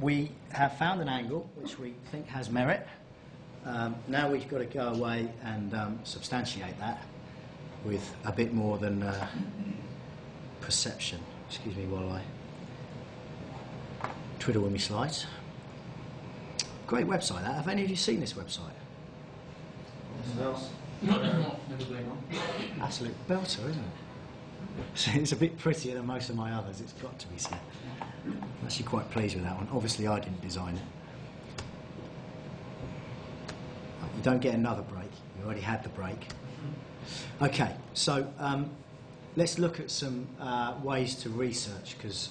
we have found an angle which we think has merit. Now we've got to go away and substantiate that with a bit more than perception. Excuse me while I twiddle with my slides. Great website that. Have any of you seen this website? Absolute belter, isn't it? It's a bit prettier than most of my others, it's got to be said. I'm actually quite pleased with that one. Obviously I didn't design it. You don't get another break, you already had the break. Okay, so let's look at some ways to research, because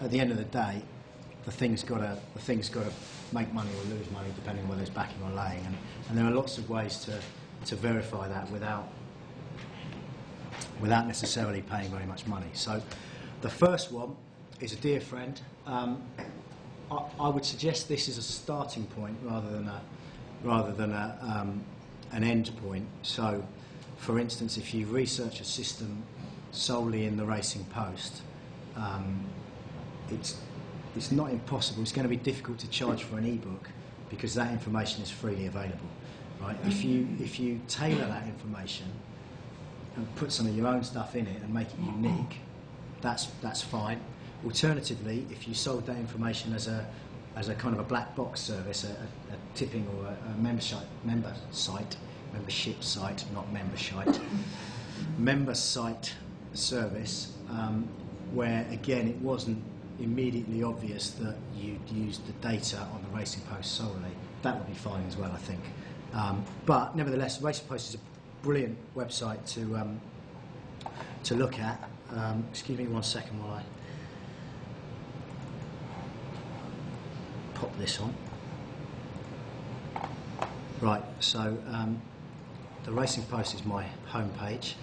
at the end of the day, the thing's got to make money or lose money depending on whether it's backing or laying, and there are lots of ways to verify that without necessarily paying very much money. So the first one is a dear friend. I would suggest this is a starting point rather than an end point. So, for instance, if you research a system solely in the Racing Post, it's not impossible. It's going to be difficult to charge for an ebook because that information is freely available, right? If you tailor that information and put some of your own stuff in it and make it unique, that's fine. Alternatively, if you sold that information as a kind of a black box service, a tipping or a membership site, not member site service, where again it wasn't immediately obvious that you'd used the data on the Racing Post solely, that would be fine as well, I think. But nevertheless, Racing Post is a brilliant website to look at. Excuse me 1 second while I pop this on. Right, so the Racing Post is my home page.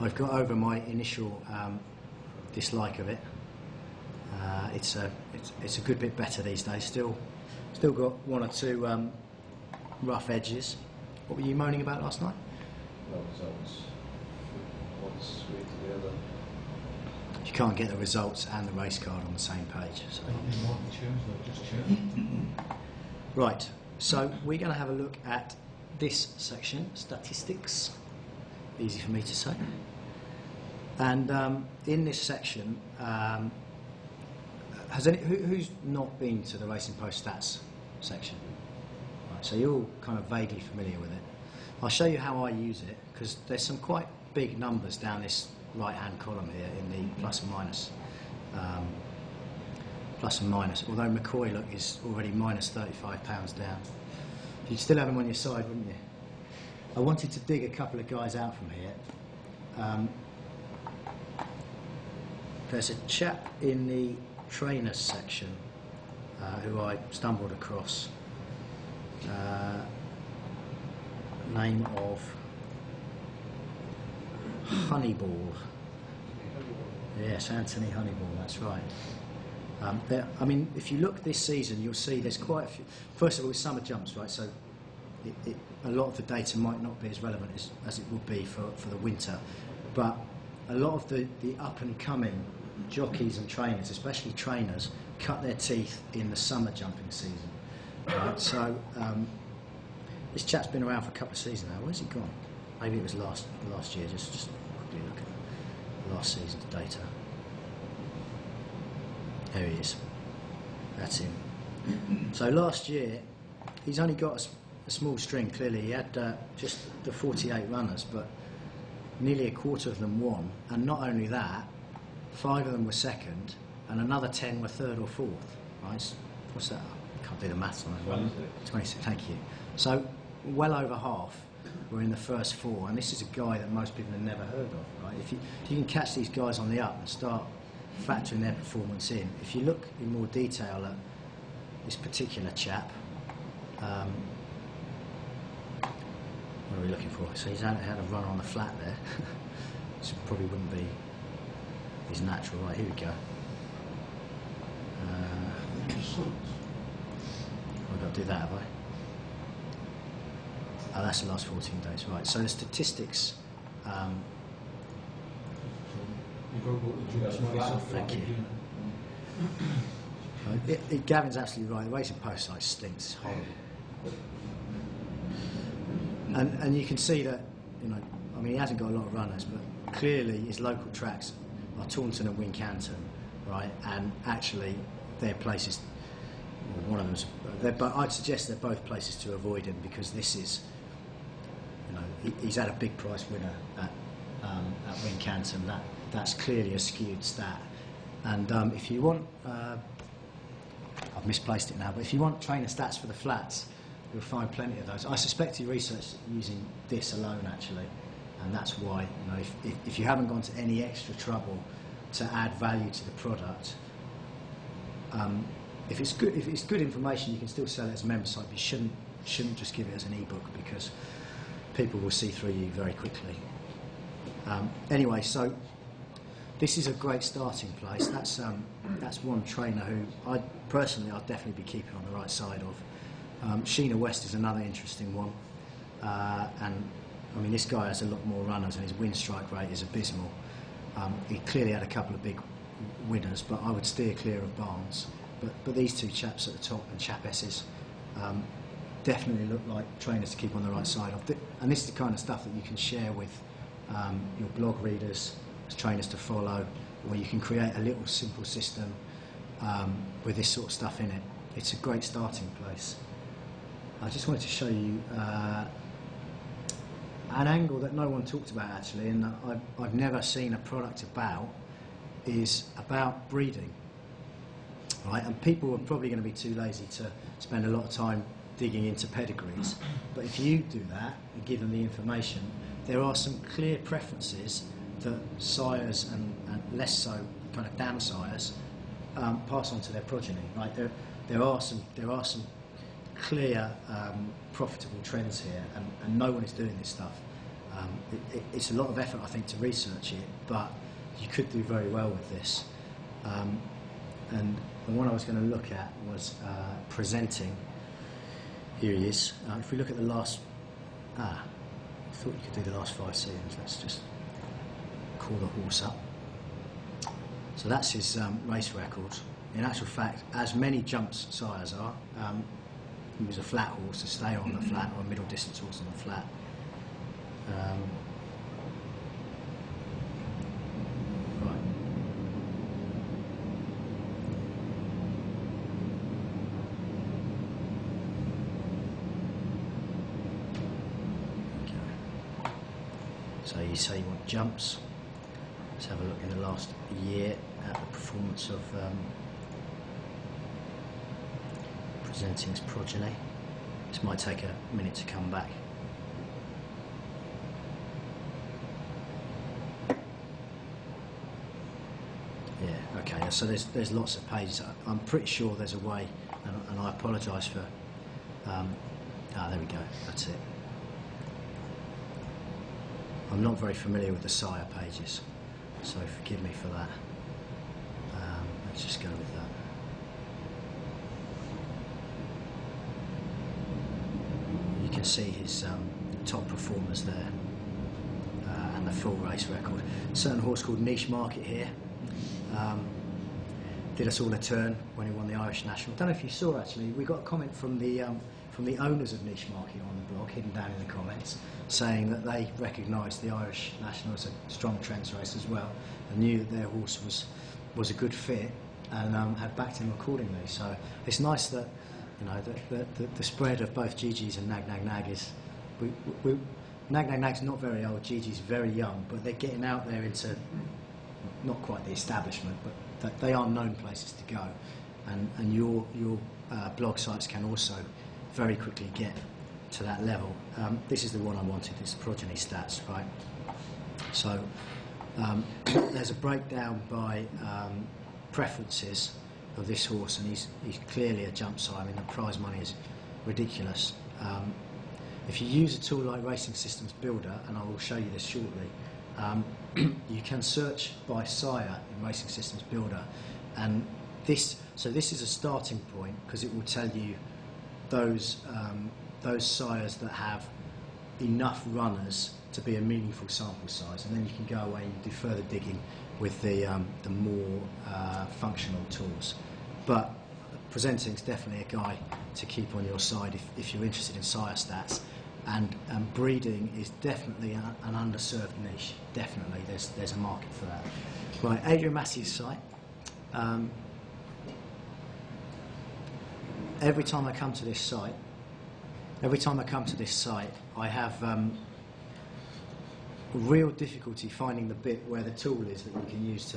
I've got over my initial dislike of it. It's a good bit better these days. Still got one or two rough edges. What were you moaning about last night? No results. One's sweet to the other. You can't get the results and the race card on the same page. So. Right, so we're going to have a look at this section, statistics. Easy for me to say. And in this section, who's not been to the Racing Post stats section? Right, so you're all kind of vaguely familiar with it. I'll show you how I use it, because there's some quite big numbers down this right-hand column here in the plus and minus. Although McCoy, look, is already minus £35 down. You'd still have him on your side, wouldn't you? I wanted to dig a couple of guys out from here. There's a chap in the trainers section who I stumbled across. Name of Honeyball. Yes, Anthony Honeyball, that's right. I mean, if you look this season, you'll see there's quite a few. First of all, it's summer jumps, right? So a lot of the data might not be as relevant as it would be for the winter. But a lot of the up-and-coming jockeys and trainers, especially trainers, cut their teeth in the summer jumping season. Right? So this chap's been around for a couple of seasons now. Where's he gone? Maybe it was last year. Just quickly look at last season's data. There he is. That's him. So last year, he's only got a small string, clearly. He had just the 48 runners, but nearly a quarter of them won. And not only that, 5 of them were second, and another 10 were third or fourth. Right? What's that? I can't do the maths on that. 26, thank you. So well over half were in the first 4, and this is a guy that most people have never heard of. Right? If you can catch these guys on the up and start factoring their performance in, if you look in more detail at this particular chap, what are we looking for? So he's had a run on the flat there, which probably wouldn't be his natural. Right, here we go. I've got to do that, have I? Oh, that's the last 14 days, right. So the statistics. Thank you. Gavin's absolutely right. The racing post site stinks. It's horrible. And you can see that, you know, I mean, he hasn't got a lot of runners, but clearly his local tracks are Taunton and Wincanton, right? And actually, they're places. Well, one of them's. I'd suggest they're both places to avoid him, because this is, you know, he's had a big price winner at Wincanton. That's clearly a skewed stat. And if you want, I've misplaced it now, but if you want trainer stats for the flats, you'll find plenty of those. I suspect he researched using this alone, actually, and that's why, you know, if you haven't gone to any extra trouble to add value to the product, if it's good information, you can still sell it as a member site, but you shouldn't just give it as an ebook, because people will see through you very quickly. Anyway, so this is a great starting place. That's one trainer who I'd definitely be keeping on the right side of. Sheena West is another interesting one, and I mean, this guy has a lot more runners and his win strike rate is abysmal. He clearly had a couple of big winners, but I would steer clear of Barnes. But these two chaps at the top, and chapesses, definitely look like trainers to keep on the right side of. And this is the kind of stuff that you can share with your blog readers as trainers to follow, where you can create a little simple system with this sort of stuff in it. It's a great starting place. I just wanted to show you an angle that no one talked about, actually, and that I've never seen a product about, is about breeding. Right? And people are probably going to be too lazy to spend a lot of time digging into pedigrees, but if you do that and give them the information, there are some clear preferences that sires and less so kind of dam sires pass on to their progeny. Right? There are some clear profitable trends here, and no one is doing this stuff. It's a lot of effort, I think, to research it, but you could do very well with this. And the one I was going to look at was presenting. Here he is. If we look at the last, I thought you could do the last 5 seasons. Let's just call the horse up. So that's his race record. In actual fact, as many jumps sires are, he was a flat horse, to stay on the flat, or a middle distance horse on the flat. Right. Okay. So you say you want jumps. Let's have a look in the last year at the performance of Presenting's progeny. This might take a minute to come back. Yeah, okay, so there's lots of pages. I'm pretty sure there's a way, and I apologise for... there we go, that's it. I'm not very familiar with the sire pages, so forgive me for that. Let's just go with that. You can see his top performers there, and the full race record. A certain horse called Niche Market here did us all a turn when he won the Irish National. I don't know if you saw, actually, we got a comment from the owners of Niche Market on the blog, hidden down in the comments, saying that they recognised the Irish National as a strong trends race as well, and knew that their horse was a good fit, and had backed him accordingly. So it's nice that, you know, the spread of both Gigi's and Nag Nag Nag is... Nag Nag Nag's not very old, Gigi's very young, but they're getting out there into, not quite the establishment, but they are known places to go. And your blog sites can also very quickly get to that level. This is the one I wanted, it's progeny stats, right? So there's a breakdown by preferences of this horse, and he's clearly a jump sire. I mean, the prize money is ridiculous. If you use a tool like Racing Systems Builder, and I will show you this shortly, you can search by sire in Racing Systems Builder, and this is a starting point, because it will tell you those sires that have enough runners to be a meaningful sample size, and then you can go away and do further digging with the more functional tools. But presenting is definitely a guy to keep on your side if you're interested in sire stats, and breeding is definitely an underserved niche. Definitely, there's a market for that. Right, Adrian Massey's site. Every time I come to this site, I have real difficulty finding the bit where the tool is that you can use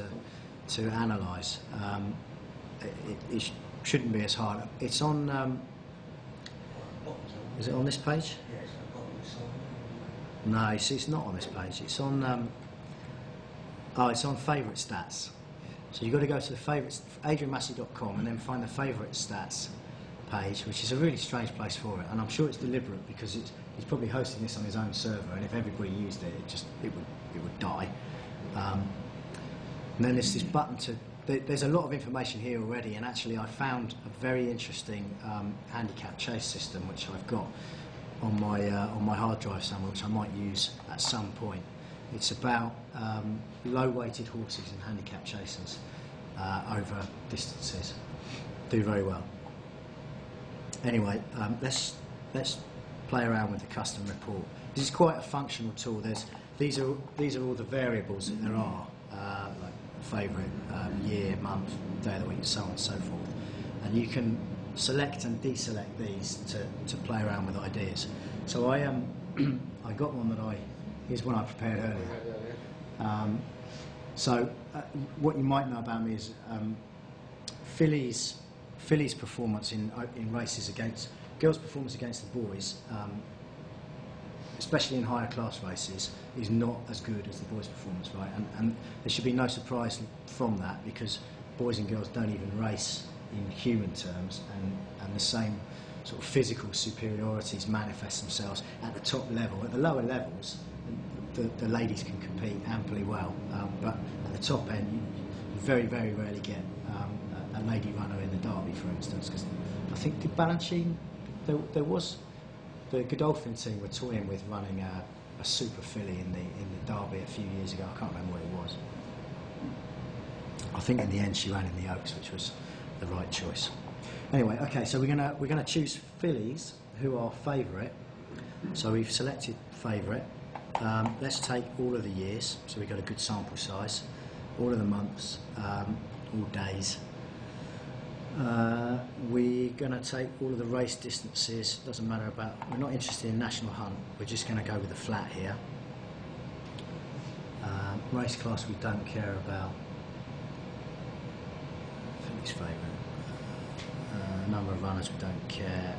to analyse. It shouldn't be as hard. It's on. Is it on this page? No, you see, it's not on this page. It's on. It's on favourite stats. So you've got to go to the favourites, adrianmassey.com, and then find the favourite stats page, which is a really strange place for it, and I'm sure it's deliberate because he's probably hosting this on his own server, and if everybody used it, it would die. And then there's this button to. There's a lot of information here already, and actually I found a very interesting handicap chase system which I've got on my hard drive somewhere, which I might use at some point. It's about low-weighted horses and handicap chasers over distances. Do very well. Anyway, let's play around with the custom report. This is quite a functional tool. These are all the variables that there are, like favourite, year, month, day of the week, so on and so forth. And you can select and deselect these to play around with ideas. So I got one that here's one I prepared earlier. What you might know about me is fillies' performance in races against girls' performance against the boys, especially in higher class races, is not as good as the boys' performance, right? And there should be no surprise from that, because boys and girls don't even race in human terms, and the same sort of physical superiorities manifest themselves at the top level. At the lower levels, the ladies can compete amply well, but at the top end, you very, very rarely get a lady runner in the Derby, for instance, because I think the Balanchine, there was the Godolphin team were toying with running a super filly in the Derby a few years ago. I can't remember what it was. I think in the end she ran in the Oaks, which was the right choice. Anyway, okay, so we're gonna choose fillies who are favourite. So we've selected favourite. Let's take all of the years, so we've got a good sample size, all of the months, all days. We're going to take all of the race distances. Doesn't matter we're not interested in national hunt, we're just going to go with the flat here. Race class we don't care about. Filly's favourite. Number of runners we don't care.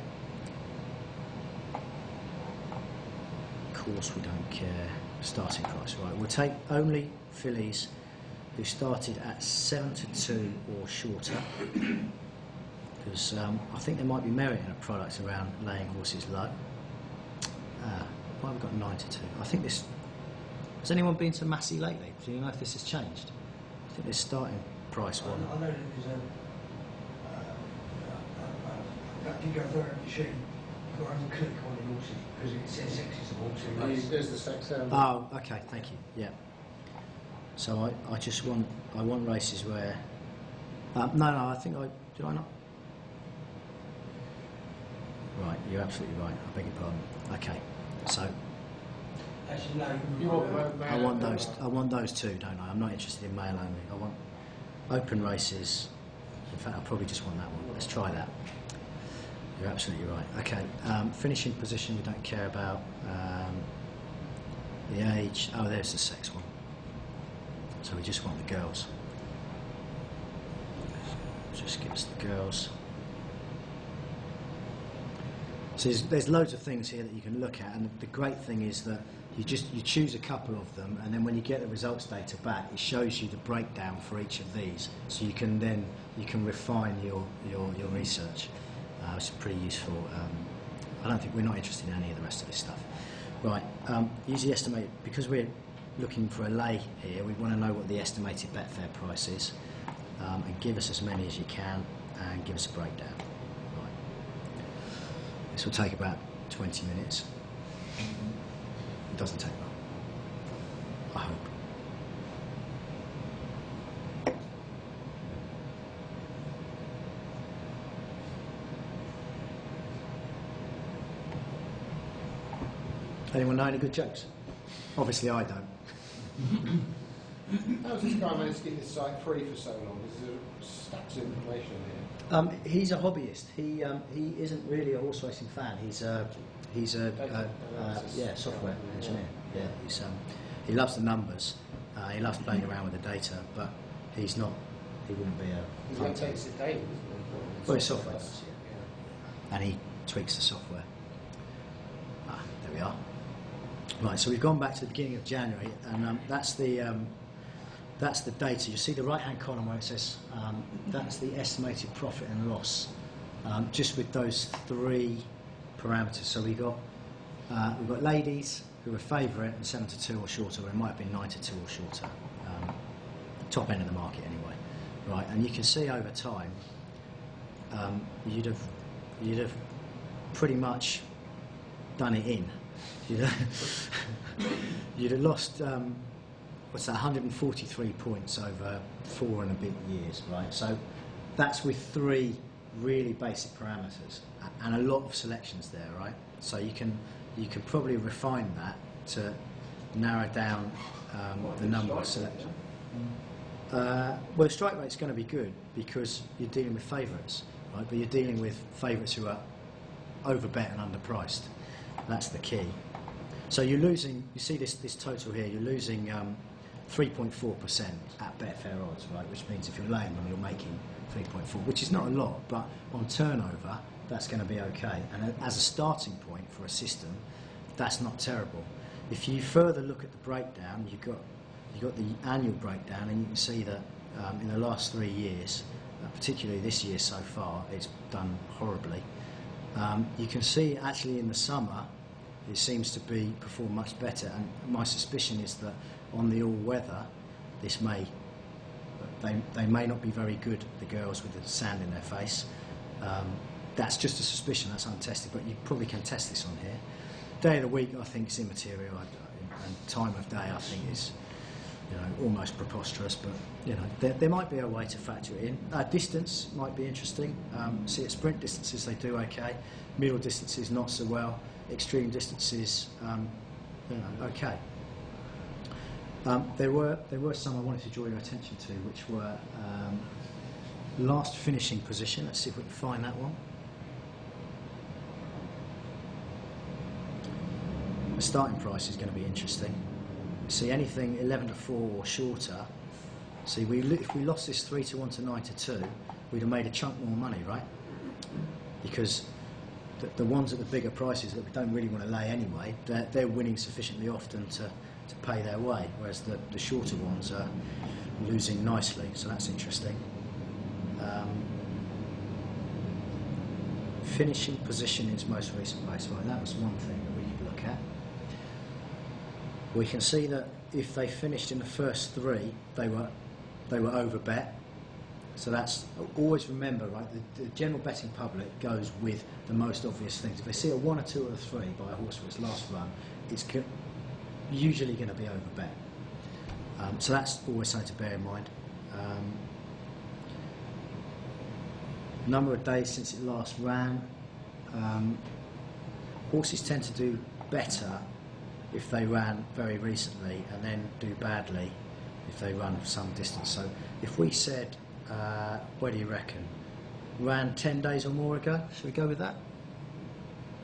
Course we don't care. Starting price, right. We'll take only fillies who started at 7-2 or shorter, because I think there might be merit in a product around laying horses low. Why have we got 9-2? I think this. Has anyone been to Massey lately? Do you know if this has changed? I think this starting price one. I know that there's if you go further up the sheet, you've got to click on the horses because it says sexes of horses. There's the sex sound. Oh, okay, thank you. Yeah. So I want races where. No, I think did I not? Right, you're absolutely right. I beg your pardon. Okay, so. Actually, no. You want male? I want those two, don't I? I'm not interested in male only. I want open races. In fact, I probably just want that one. Let's try that. You're absolutely right. Okay, finishing position we don't care about. The age. Oh, there's the sex one. So we just want the girls. Just give us the girls. So there's loads of things here that you can look at, and the great thing is that you choose a couple of them, and then when you get the results data back, it shows you the breakdown for each of these, so you can refine your research, which is pretty useful. I don't think we're not interested in any of the rest of this stuff. Right, use the estimate, because we're looking for a lay here. We want to know what the estimated Betfair price is, and give us as many as you can, and give us a breakdown. Right. This will take about 20 minutes. It doesn't take long, I hope. Anyone know any good jokes? Obviously I don't. How does this guy manage to keep this site free for so long? There's stacks of information here. He's a hobbyist. He isn't really a horse racing fan. He's a software engineer. Yeah, he loves the numbers. He loves playing around with the data, but he's not. He wouldn't be a. He's one takes it daily. Well, his software does, yeah. And he tweaks the software. There we are. Right, so we've gone back to the beginning of January, and that's the data. You see the right-hand column where it says that's the estimated profit and loss, just with those three parameters. So we've got ladies who are favourite and 7 to 2 or shorter, or it might have been 9 to 2 or shorter, top end of the market anyway. Right, and you can see over time you'd have pretty much done it in. You'd have lost. What's that, 143 points over 4 and a bit years, right? So that's with three really basic parameters and a lot of selections there, right? So you can probably refine that to narrow down the number of selections. Well, the strike rate's going to be good because you're dealing with favourites, right? But you're dealing with favourites who are overbet and underpriced. That's the key. So you're losing. You see this total here. You're losing 3.4% at Betfair odds, right? Which means if you're laying them, you're making 3.4, which is not a lot, but on turnover, that's going to be okay. And as a starting point for a system, that's not terrible. If you further look at the breakdown, you've got the annual breakdown, and you can see that in the last 3 years, particularly this year so far, it's done horribly. You can see actually in the summer, it seems to perform much better, and my suspicion is that on the all-weather, they may not be very good, the girls with the sand in their face. That's just a suspicion, that's untested, but you probably can test this on here. Day of the week, I think, is immaterial, and time of day, I think, is almost preposterous, but there might be a way to factor it in. Distance might be interesting. See, at sprint distances, they do okay. Middle distances, not so well. Extreme distances, okay. There were some I wanted to draw your attention to, which were last finishing position. Let's see if we can find that one. The starting price is going to be interesting. See, anything 11 to 4 or shorter. See, if we lost this 3 to 1 to 9 to 2, we'd have made a chunk more money, right? Because the ones at the bigger prices that we don't really want to lay anyway, they're winning sufficiently often to pay their way, whereas the shorter ones are losing nicely, so that's interesting. Finishing position is most recent race, right? That was one thing that we could look at. We can see that if they finished in the first 3, they were overbet. So that's, always remember, right, the general betting public goes with the most obvious things. If they see a 1 or 2 or a 3 by a horse for its last run, it's usually going to be overbet. So that's always something to bear in mind. Number of days since it last ran. Horses tend to do better if they ran very recently, and then do badly if they run for some distance. So if we said, what do you reckon? Ran 10 days or more ago? Should we go with that?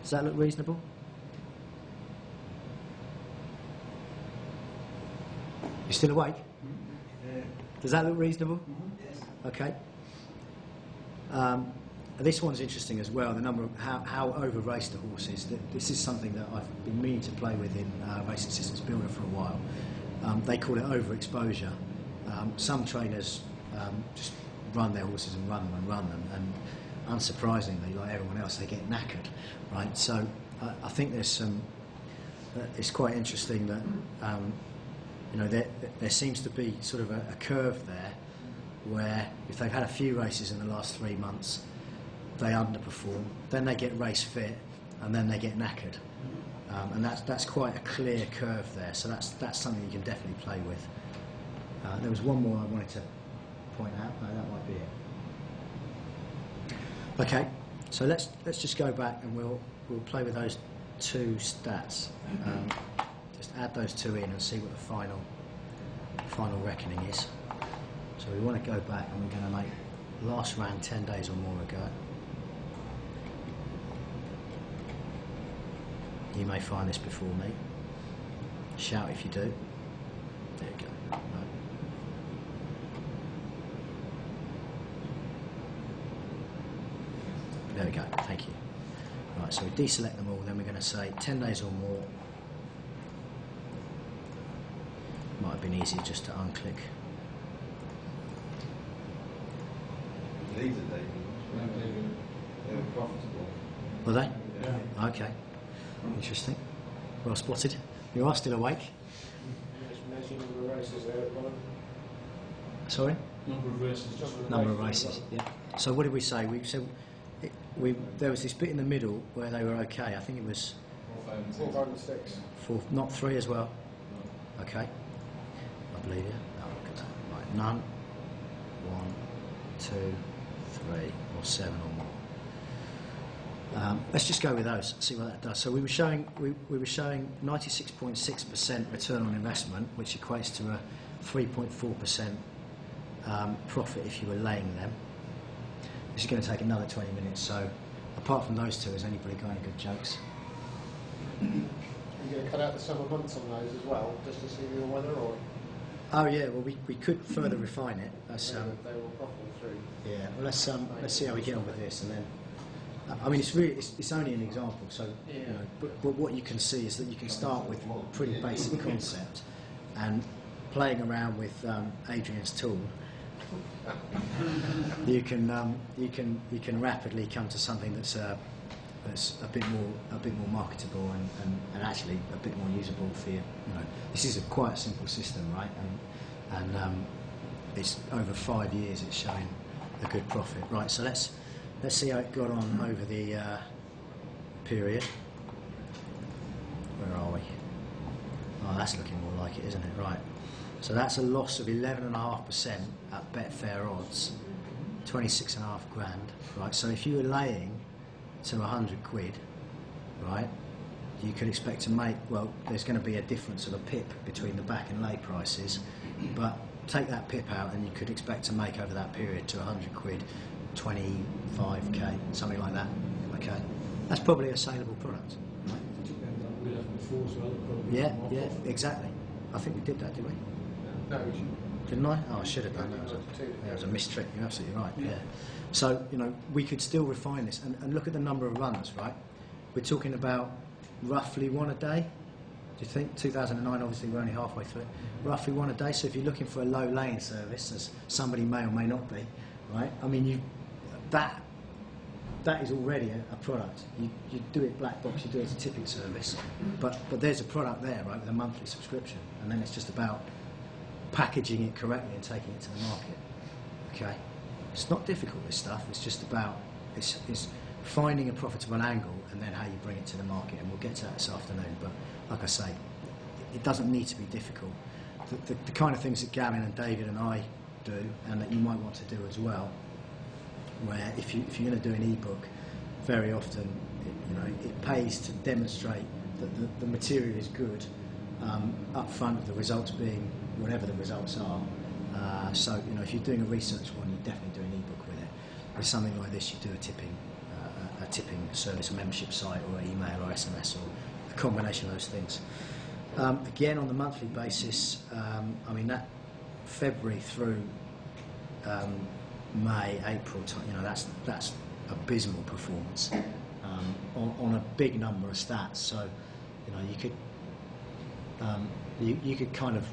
Does that look reasonable? You still awake? Does that look reasonable? Yes. Okay. This one's interesting as well, the number of how over-raced the horse is. This is something that I've been meaning to play with in Racing Systems Builder for a while. They call it overexposure. Some trainers just run their horses and run them, and unsurprisingly, like everyone else, they get knackered, right? So I think there's some. It's quite interesting that there seems to be sort of a curve there, where if they've had a few races in the last 3 months, they underperform, then they get race fit, and then they get knackered, and that's quite a clear curve there. So that's something you can definitely play with. There was one more I wanted to point out. No, that might be it. Okay, so let's just go back and we'll play with those two stats. Just add those two in and see what the final reckoning is. So we want to go back and we're going to make last ran 10 days or more ago. You may find this before me. Shout if you do. There you go. Right. There we go. Thank you. Right, so we deselect them all, then we're going to say 10 days or more. Might have been easier just to unclick. These are they were profitable. Were they? Yeah. Okay. Interesting. Well spotted. You are still awake. Just measure number of races there at the bottom. Sorry? Number of races. Number of races. Yeah. So what did we say? We said there was this bit in the middle where they were okay. I think it was 4, 5 and 6. 4, not 3 as well. Okay. I believe you. Oh, look at that. Right. None. 1, 2, 3, or 7 or more. Let's just go with those. See what that does. So we were showing 96.6% return on investment, which equates to a 3.4% profit if you were laying them. This is going to take another 20 minutes. So apart from those two, has anybody got any good jokes? Are you going to cut out the summer months on those as well, just to see the weather, or? Oh yeah. Well, we could further refine it. That's, They were profitable through. yeah. Well, let's see how we get on with this, and then. I mean, it's only an example. So, you know, but what you can see is that you can start with a pretty basic concept, and playing around with Adrian's tool, you can rapidly come to something that's a bit more marketable and actually a bit more usable for you. You know, this is quite a simple system, right? And it's over 5 years. It's showing a good profit, right? So let's see how it got on over the period. Where are we? Oh, that's looking more like it, isn't it? Right. So that's a loss of 11.5% at Betfair odds, 26.5 grand. Right. So if you were laying to 100 quid, right, you could expect to make. Well, there's going to be a difference of a pip between the back and lay prices, but take that pip out, and you could expect to make over that period to 100 quid. 25k, something like that. Okay, that's probably a saleable product. Right? We did that before as well. Probably Yeah, more yeah, profit. exactly. I think we did that, did we? No, Didn't I? Oh, I should have done that. That was a mistrick. You're absolutely right. Yeah. So you know, we could still refine this and look at the number of runners. Right, we're talking about roughly 1 a day. Do you think 2009? Obviously, we're only halfway through it. Roughly 1 a day. So if you're looking for a low laying service, as somebody may or may not be, right? I mean, that is already a product. You do it black box, you do it as a tipping service, but there's a product there, right, with a monthly subscription, and then it's just about packaging it correctly and taking it to the market. Okay, it's not difficult, this stuff. It's just about it's finding a profitable angle and then how you bring it to the market, and we'll get to that this afternoon. But like I say, it doesn't need to be difficult. The kind of things that Gavin and David and I do, and that you might want to do as well, where if you're going to do an ebook, very often it pays to demonstrate that the material is good up front of the results being whatever the results are. So if you're doing a research one, you definitely do an ebook with it. With something like this, you do a tipping service, a membership site, or email or SMS, or a combination of those things. Again, on the monthly basis, I mean that February through May, April, that's abysmal performance on a big number of stats. So, you could kind of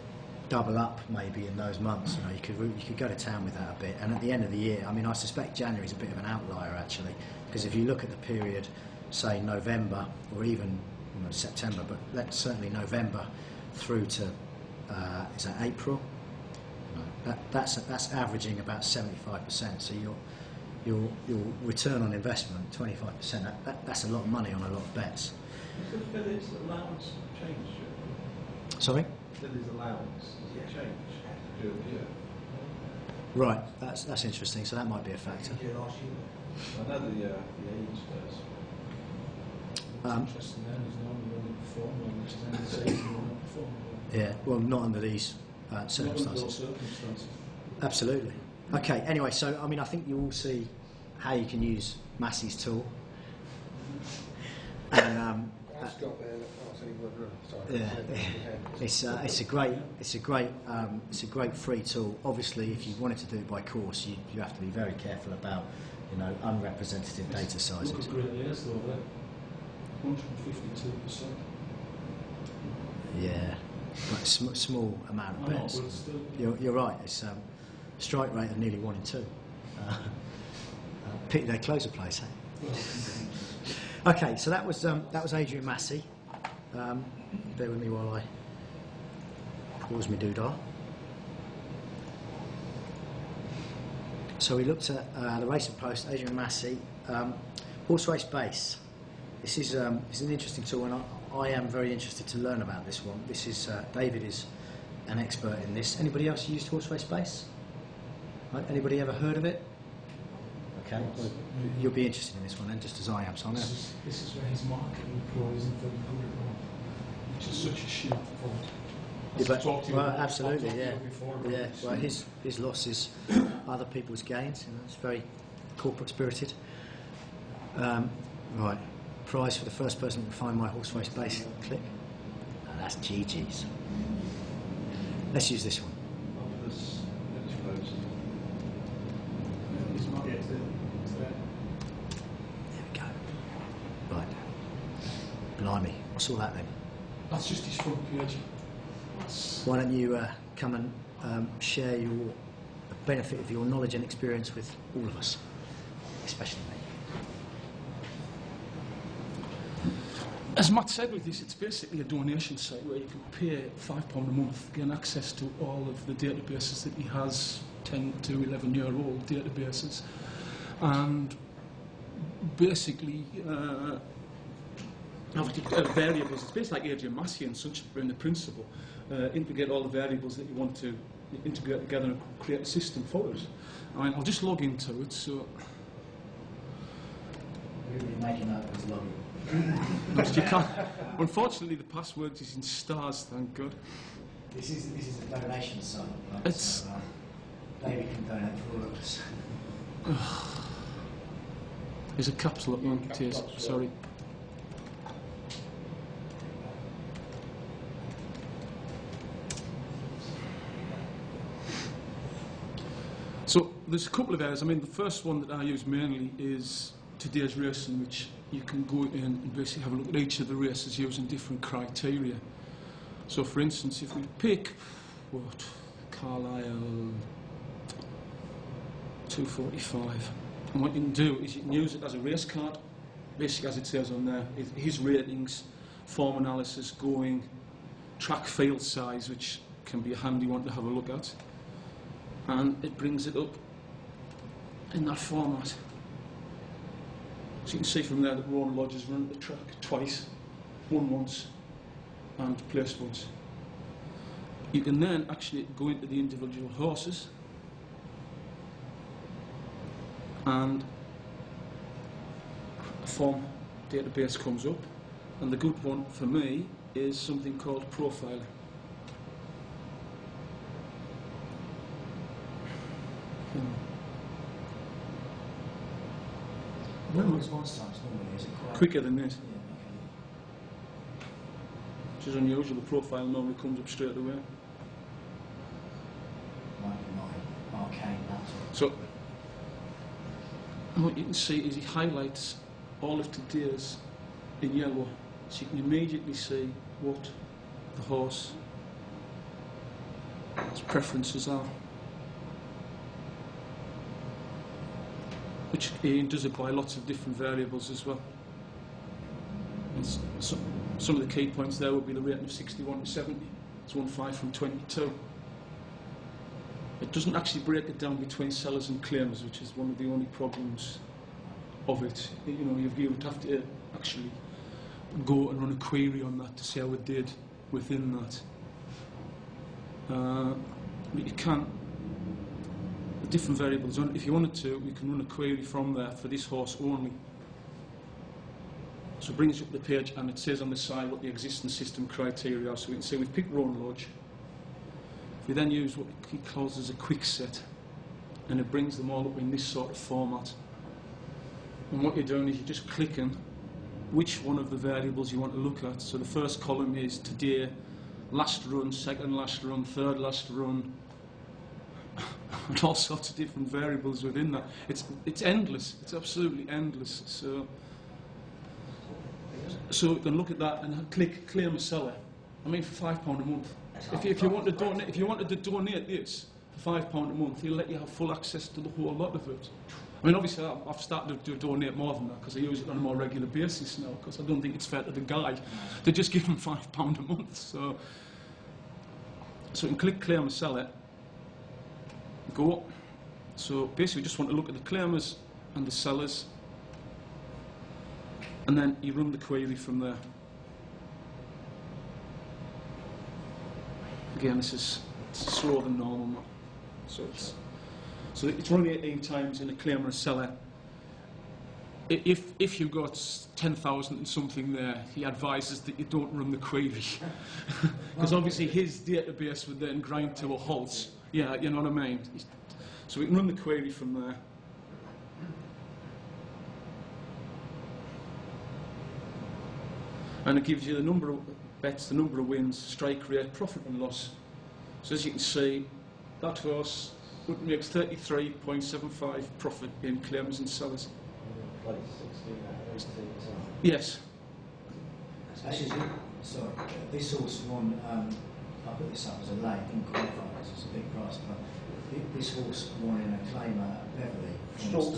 double up maybe in those months. You could go to town with that a bit. And at the end of the year, I mean, I suspect January is a bit of an outlier actually, because if you look at the period, say November or even September, but certainly November through to is that April? That's averaging about 75%. So your return on investment, 25%. That's a lot of money on a lot of bets. Does Philly's allowance change? Sorry? Philly's allowance, does it change during the year? Right. That's interesting. So that might be a factor. Yeah, last year. I know the age does. Interesting then, he's normally only performed on this end of the season, he'll not perform. Yeah, well, not under these Not under those circumstances. circumstances. Absolutely. Okay, anyway, so I mean, I think you all see how you can use Massey's tool. And I'll stop there. I'll say sorry. yeah, it's a great free tool. Obviously, if you wanted to do it by course, you have to be very careful about, you know, unrepresentative data sizes. Look at great layers though there. 152%. Yeah, but small amount of I know, bets. but it's still... You're right. It's strike rate of nearly 1 in 2. Pity they close the place. Eh? Okay, so that was Adrian Massey. Bear with me while I pause my doodah. So we looked at the Racing Post, Adrian Massey, horse race base. This is an interesting tool, and I am very interested to learn about this one. This is David is an expert in this. Anybody else used horse race base? Right, anybody ever heard of it? Okay, well, you'll be interested in this one then, just as I am. So I'm gonna... This is where his marketing pro isn't very good at all, which is such a shame for Yeah, but, talked to you well, about- absolutely, I've talked to yeah, you before about yeah. this. Well, his losses, other people's gains. You know, it's very corporate spirited. Right, prize for the first person to find my horse race base. Click. Oh, that's GG's. Let's use this one. This close. His market is there. There we go. Right. Blimey, what's all that then? That's just his front page. That's Why don't you come and share the benefit of your knowledge and experience with all of us, especially me. As Matt said with this, it's basically a donation site where you can pay £5 a month, gain access to all of the databases that he has, 10 to 11-year-old databases, and basically variables. It's basically like Adrian Massey and such in the principle. Integrate all the variables that you want to integrate together and create a system for it. I mean, I'll just log into it. So We'll be making that as login. you can't. Unfortunately, the password is in stars. Thank God. This is a donation site. Right? It's- So, David can donate for all of us. There's a caps lock on it is. Sorry. So there's a couple of areas. I mean, the first one that I use mainly is today's racing, which you can go in and basically have a look at each of the races using different criteria. So, for instance, if we pick Carlisle 245, and what you can do is you can use it as a race card, basically as it says on there, his ratings, form analysis, going, track field size, which can be a handy one to have a look at, and it brings it up in that format. So you can see from there that Rowan Lodge has run the track twice, won once and placed once. You can then actually go into the individual horses and a form database comes up, and the good one for me is something called Profiler. What response times normally? Is it quite Quicker than this, Yeah, which is unusual. The profile normally comes up straight away. okay. Might be my arcane that sort So what you can see is he highlights all of today's in yellow, so you can immediately see what the horse's preferences are, which he does it by lots of different variables as well. And some of the key points there would be the rating of 61 to 70. It's 1.5 from 22. It doesn't actually break it down between sellers and claimers, which is one of the only problems of it. You know, you would have to actually go and run a query on that to see how it did within that. But you can, the different variables, if you wanted to, you can run a query from there for this horse only. So it brings you up the page and it says on the side what the existing system criteria are. So we can say we've picked Roan Lodge. We then use what he calls as a quick set, and it brings them all up in this sort of format. And what you're doing is you're just clicking which one of the variables you want to look at. So the first column is today, last run, second last run, third last run, and all sorts of different variables within that. It's endless. It's absolutely endless. So you can look at that and click claim a seller. I mean, for £5 a month. If you wanted to donate this for £5 a month, he'll let you have full access to the whole lot of it. I mean, obviously, I've started to donate more than that because I use it on a more regular basis now. Because I don't think it's fair to the guy to just give him £5 a month. So you can click claim a seller. Go. So basically, we just want to look at the claimers and the sellers. And then you run the query from there. Again, this is slower than normal. So it's running 18 times in a claimer and seller. If you've got 10,000 and something there, he advises that you don't run the query. Because obviously his database would then grind to a halt. Yeah, you know what I mean? So we can run the query from there. And it gives you the number of bets, the number of wins, strike rate, profit and loss. So as you can see, that horse makes 33.75 profit in claimers and sellers. Like 16 out of 18 as well. Yes. Actually, sorry, this horse won, I put this up as a late, didn't qualify because it's a big price, but this horse won in a claimer at Beverley.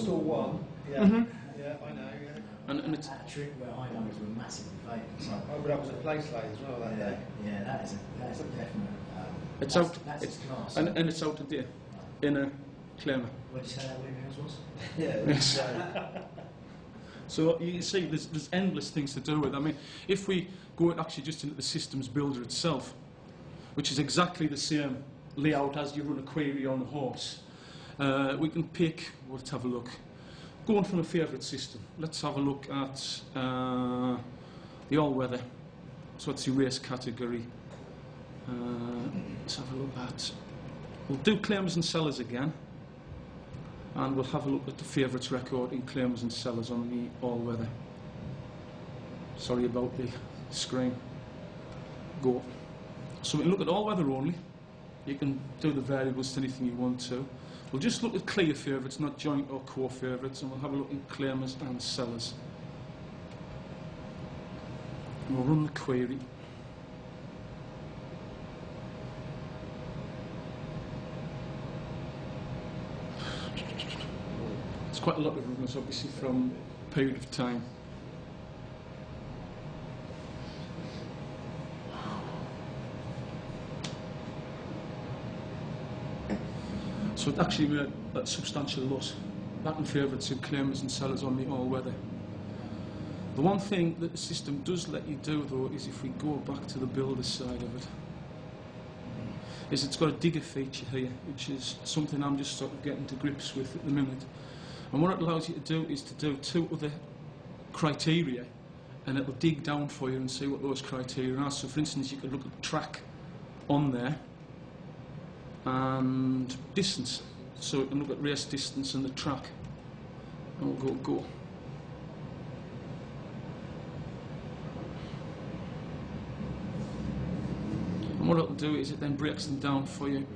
Stall one. Yeah. Mm-hmm. Yeah, I know. Yeah. And it's That trick where high numbers were massively favourite. So, Oh, that was a place lay as well that day. yeah, that is a definite. It's that's, out. That's its class. and it's out today in a claimer. What did you say that winning house was? Yeah. Yes. So you can see there's endless things to do with. I mean, if we go actually just into the systems builder itself, which is exactly the same layout as you run a query on a horse, we can pick. Let's have a look. Going from a favourite system, let's have a look at the all-weather. So it's the race category. Let's have a look at. We'll do claimers and sellers again, and we'll have a look at the favourites record in claimers and sellers on the all-weather. Sorry about the screen. Go. So we can look at all-weather only. You can do the variables to anything you want to. We'll just look at clear favourites, not joint or core favourites, and we'll have a look at claimers and sellers. And we'll run the query. It's quite a lot of runners, obviously, from a period of time. So it actually made a substantial loss. That in favourites and claimers and sellers on the all-weather. The one thing that the system does let you do, though, is if we go back to the builder side of it, is it's got a digger feature here, which is something I'm just sort of getting to grips with at the minute. And what it allows you to do is to do two other criteria, and it'll dig down for you and see what those criteria are. So for instance, you could look at track on there, and distance. So we can look at race distance and the track. And we'll go. And what it'll do is it then breaks them down for you.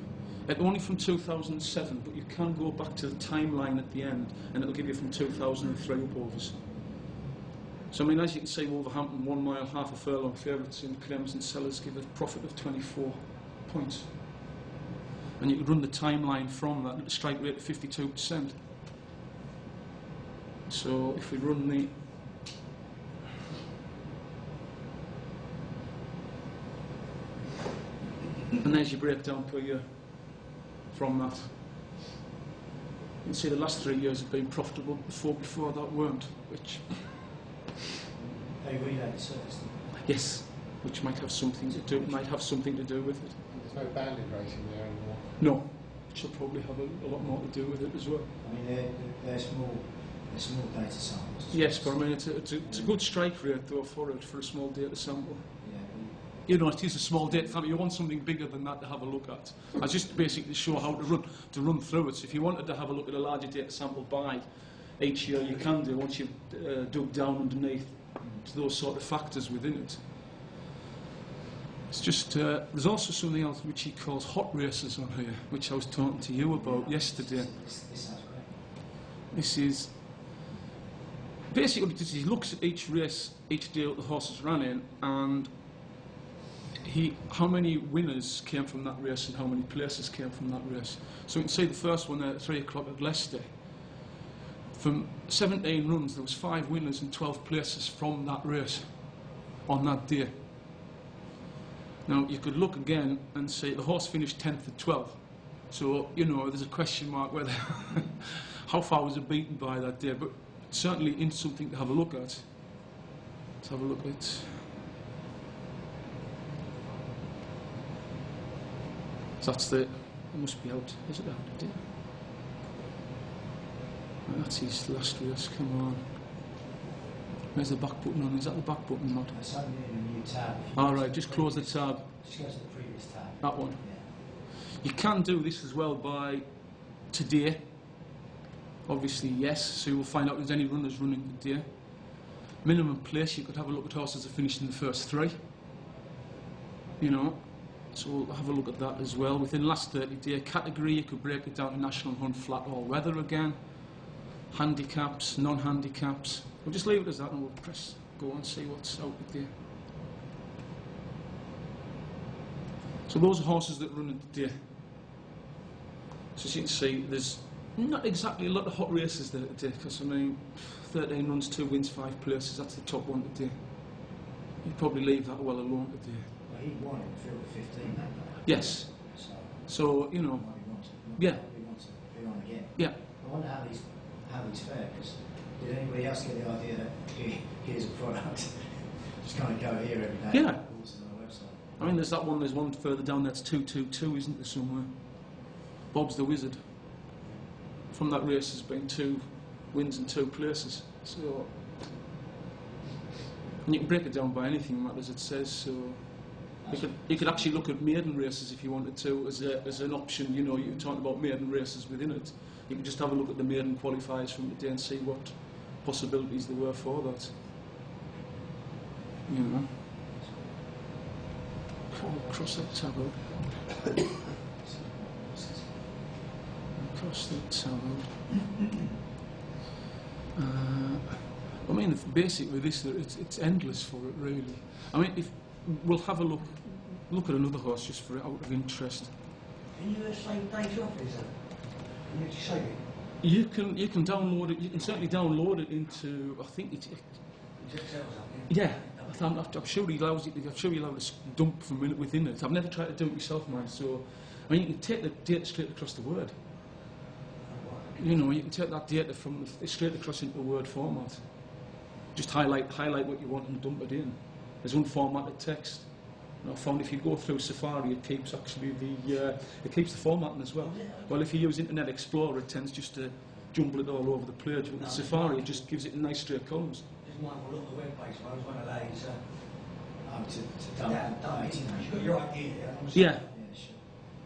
It's only from 2007, but you can go back to the timeline at the end, and it'll give you from 2003 upwards. So I mean, as you can see, Wolverhampton 1 mile, half a furlong favourites in claimers and sellers give a profit of 24 points. And you could run the timeline from that at a strike rate of 52%. So if we run the and there's your breakdown per year from that. You can see the last 3 years have been profitable, before that weren't, which They relay the service. yes, which might have something to do with it. There's no banded racing there anymore. No, which will probably have a lot more to do with it as well. I mean, they're small The small data samples. Yes, but I mean, it's a good strike rate though for a small data sample. Yeah, You know, it is a small data sample. You want something bigger than that to have a look at. I just basically show how to run through it. So if you wanted to have a look at a larger data sample by each year, you can do once you've dug down underneath those sort of factors within it. It's just there's also something else which he calls hot races on here, which I was talking to you about yesterday. This sounds great. This is basically what he does. He looks at each race, each day that the horses ran in, and how many winners came from that race and how many places came from that race. So you can see the first one there at 3 o'clock at Leicester. From 17 runs, there was 5 winners and 12 places from that race on that day. Now you could look again and say the horse finished 10th at 12. So you know there's a question mark whether how far was it beaten by that day, but certainly in something to have a look at. Let's have a look at. So that's the. It must be out. Is it out? Yeah. That's his last race. Come on. Where's the back button on? Is that the back button not? It's only in a new tab. Alright, just close the tab. Just go to the previous tab. That one. Yeah. You can do this as well by today. Obviously, yes. So you will find out if there's any runners running today. Minimum place, you could have a look at horses that finished in the first 3. You know. So we'll have a look at that as well. Within the last 30-day category, you could break it down to national hunt, flat, all weather again. Handicaps, non-handicaps. We'll just leave it as that and we'll press go and see what's out there. So those are horses that run in the day. So as you can see, there's not exactly a lot of hot races there today, because I mean, 13 runs, 2 wins, 5 places, that's the top one today. You'd probably leave that well alone today. Well, he won in field of 15 that night. Yes. So, you know, yeah. He wants to be on again. Yeah. I wonder how these fare, because did anybody else get the idea that here's a product, just kind of go here every day? Yeah. Horses on the website. I mean, there's one further down that's 222, isn't there, somewhere? Bob's the Wizard. From that race has been 2 wins and 2 places. So, and you can break it down by anything, Matt, as it says. So, you could actually look at maiden races if you wanted to, as an option. You know, you're talking about maiden races within it. You can just have a look at the maiden qualifiers from the day and see what possibilities there were for that. You know. Cross that tab out. Cross that tab out. I mean, basically this, it's endless for it, really. I mean, if we'll have a look at another horse just for out of interest. Can you save data off this? Can you actually save it? You can download it. You can certainly download it into. I think it's. Is it Excel or something? Yeah, I'm sure he allows it. I'm sure he allows to dump from within it. I've never tried to do it myself, man. So, I mean, you can take the data straight across the Word. You know, you can take that data from straight across into a Word format. Just highlight what you want and dump it in. There's unformatted text. And I found if you go through Safari, it keeps actually it keeps the formatting as well. Well, if you use Internet Explorer, it tends just to jumble it all over the page. But with Safari, it just gives it in nice straight columns. Just mindful of the web page, I was one of those. To dump it. You've got your idea. Yeah. Yeah, sure.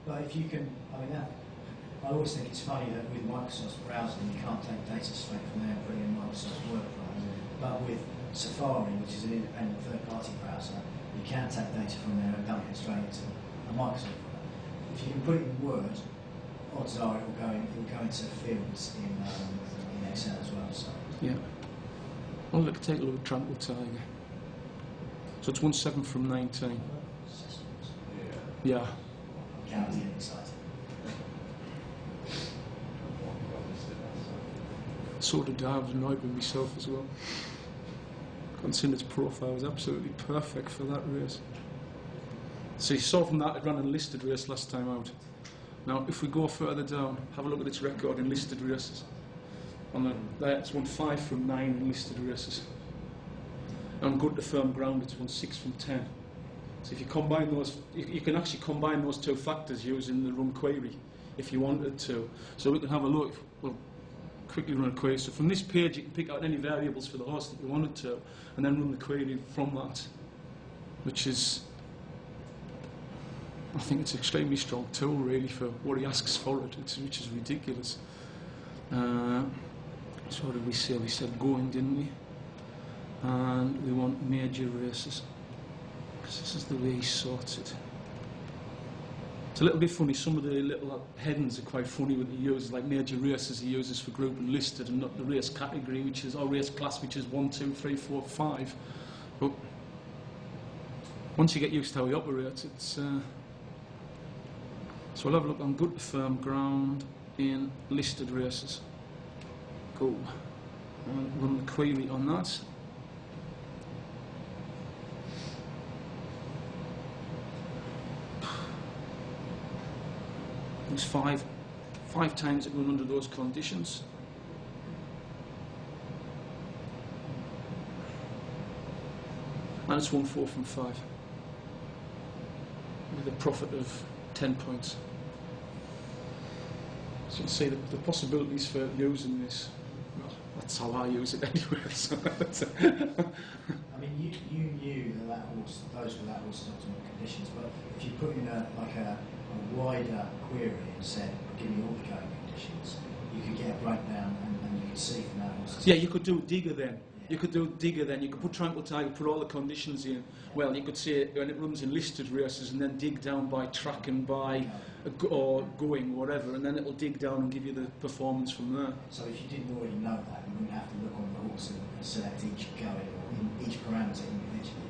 But if you can, I mean, I always think it's funny that with Microsoft's browser, you can't take data straight from there and put it in Microsoft's Word browser. But with Safari, which is an independent third-party browser, you can take data from there and dump it straight into a Microsoft product. If you can put it in Word, odds are it will go into fields in Excel as well. So. Yeah. Well, look, take a look at Tranquil Tiger. So it's 17 from 19. Yeah. County's getting excited. So did I. Was annoyed with myself as well. Considering its profile was absolutely perfect for that race. So you saw from that it ran an enlisted race last time out. Now, if we go further down, have a look at its record in listed races. There it's won 5 from 9 enlisted races. On good to firm ground, it's won 6 from 10. So if you combine those, you can actually combine those 2 factors using the run query if you wanted to. So we can have a look. We'll quickly run a query. So from this page you can pick out any variables for the horse that you wanted to, and then run the query from that, which is, I think it's an extremely strong tool really for what he asks for it, which is ridiculous. So what did we say? We said going, didn't we? And we want major races, because this is the way he sorts it. It's a little bit funny, some of the little headings are quite funny when he uses, like major races he uses for group and listed, and not the race category, which is, or race class, which is 1, 2, 3, 4, 5. But once you get used to how he operates, it's... So we'll have a look on good to firm ground in listed races. Go. And run the query on that. There's five times it run under those conditions. And it's 1, 4 from 5. With a profit of 10 points. So you can see the possibilities for using this. Well, that's how I use it anyway. So I mean, you knew that horse, those were that horse's optimal conditions, but if you put in a wider query and said, give me all the going conditions, you could get a breakdown and you could see from that horse. yeah, you could do digger then. You could do digger then. You could put tranquil tiger, put all the conditions in. Well, you could say when it runs in listed races, and then dig down by track and by or going, whatever, and then it'll dig down and give you the performance from there. So if you didn't already know that, you wouldn't have to look on the horse and select each going or each parameter individually.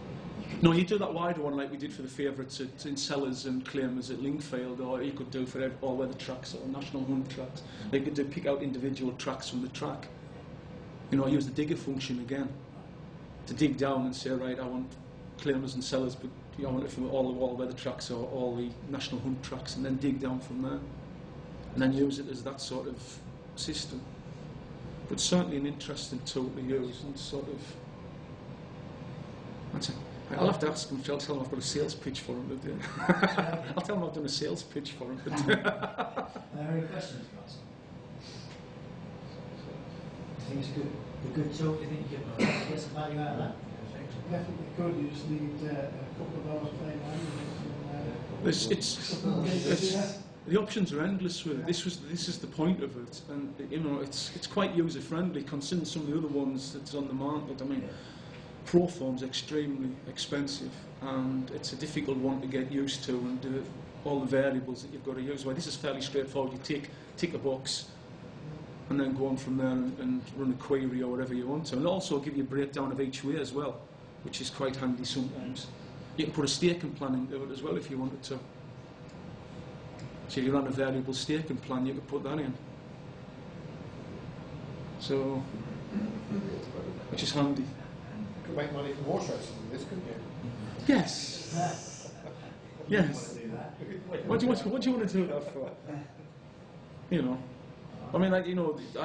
No, you do that wider one like we did for the favourites in Sellers and Claimers at Lingfield, or you could do for all weather tracks or national hunt tracks. You could do pick out individual tracks from the track. You know, use the digger function again to dig down and say, right, I want Claimers and Sellers, but I want it from all the weather tracks or all the national hunt tracks, and then dig down from there, and then use it as that sort of system. But certainly an interesting tool to use, and sort of. That's it. I'll have to ask him. I'll tell him I've got a sales pitch for him. I'll tell him I've done a sales pitch for him. Are there any questions, guys? Do you think it's a good tool? Do you think you can get some value out of that? Definitely could. You just need a couple of hours playing around. The options are endless with it. This is the point of it, and you know it's quite user friendly considering some of the other ones that's on the market. I mean, Proform's extremely expensive, and it's a difficult one to get used to, and all the variables that you've got to use. Well, this is fairly straightforward. You tick a box, and then go on from there and run a query or whatever you want to. And also give you a breakdown of each way as well, which is quite handy sometimes. You can put a staking plan into it as well if you wanted to. So if you run a variable staking plan, you could put that in. So, which is handy. You could make money from horse racing with this, couldn't you? Yes. Yes. What do you want to do that for? You know. I mean, I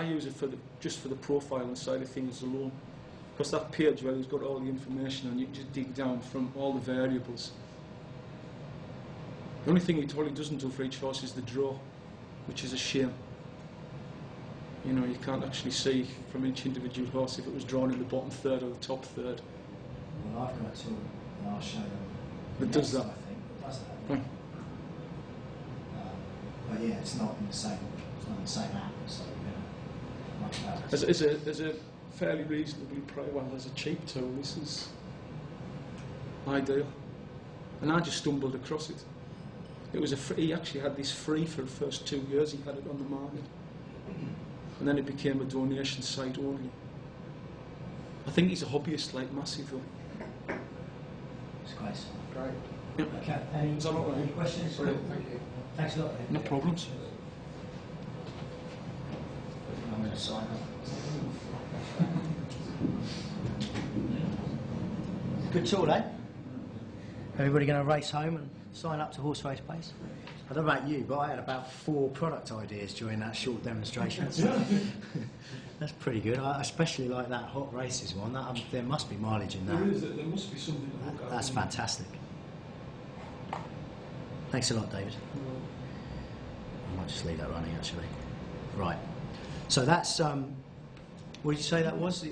use it just for the profiling side of things alone. Because that page where it's got all the information and you can just dig down from all the variables. The only thing it totally doesn't do for each horse is the draw, which is a shame. You know, you can't actually see from each individual horse if it was drawn in the bottom third or the top third. Well, I've got a tool, and I'll show them. It does that. I think it does that. Right. But yeah, it's not in the same app, so much better. There's a fairly reasonably priced, well, there's a cheap tool. This is ideal, and I just stumbled across it. It was he actually had this free for the first 2 years. He had it on the market, and then it became a donation site only. I think he's a hobbyist, like massively. It's great. Great. Yep. Okay. Is that all right? Any questions? Brilliant, thank you. Thanks a lot. No problems. I'm going to sign up. Good tool, eh? Everybody going to race home and sign up to Horse Race Pace? I don't know about you, but I had about 4 product ideas during that short demonstration. So that's pretty good. I especially like that hot races one. There must be mileage in that. There must be something to look at. That's fantastic. Thanks a lot, David. I might just leave that running, actually. Right. So that's what did you say that was?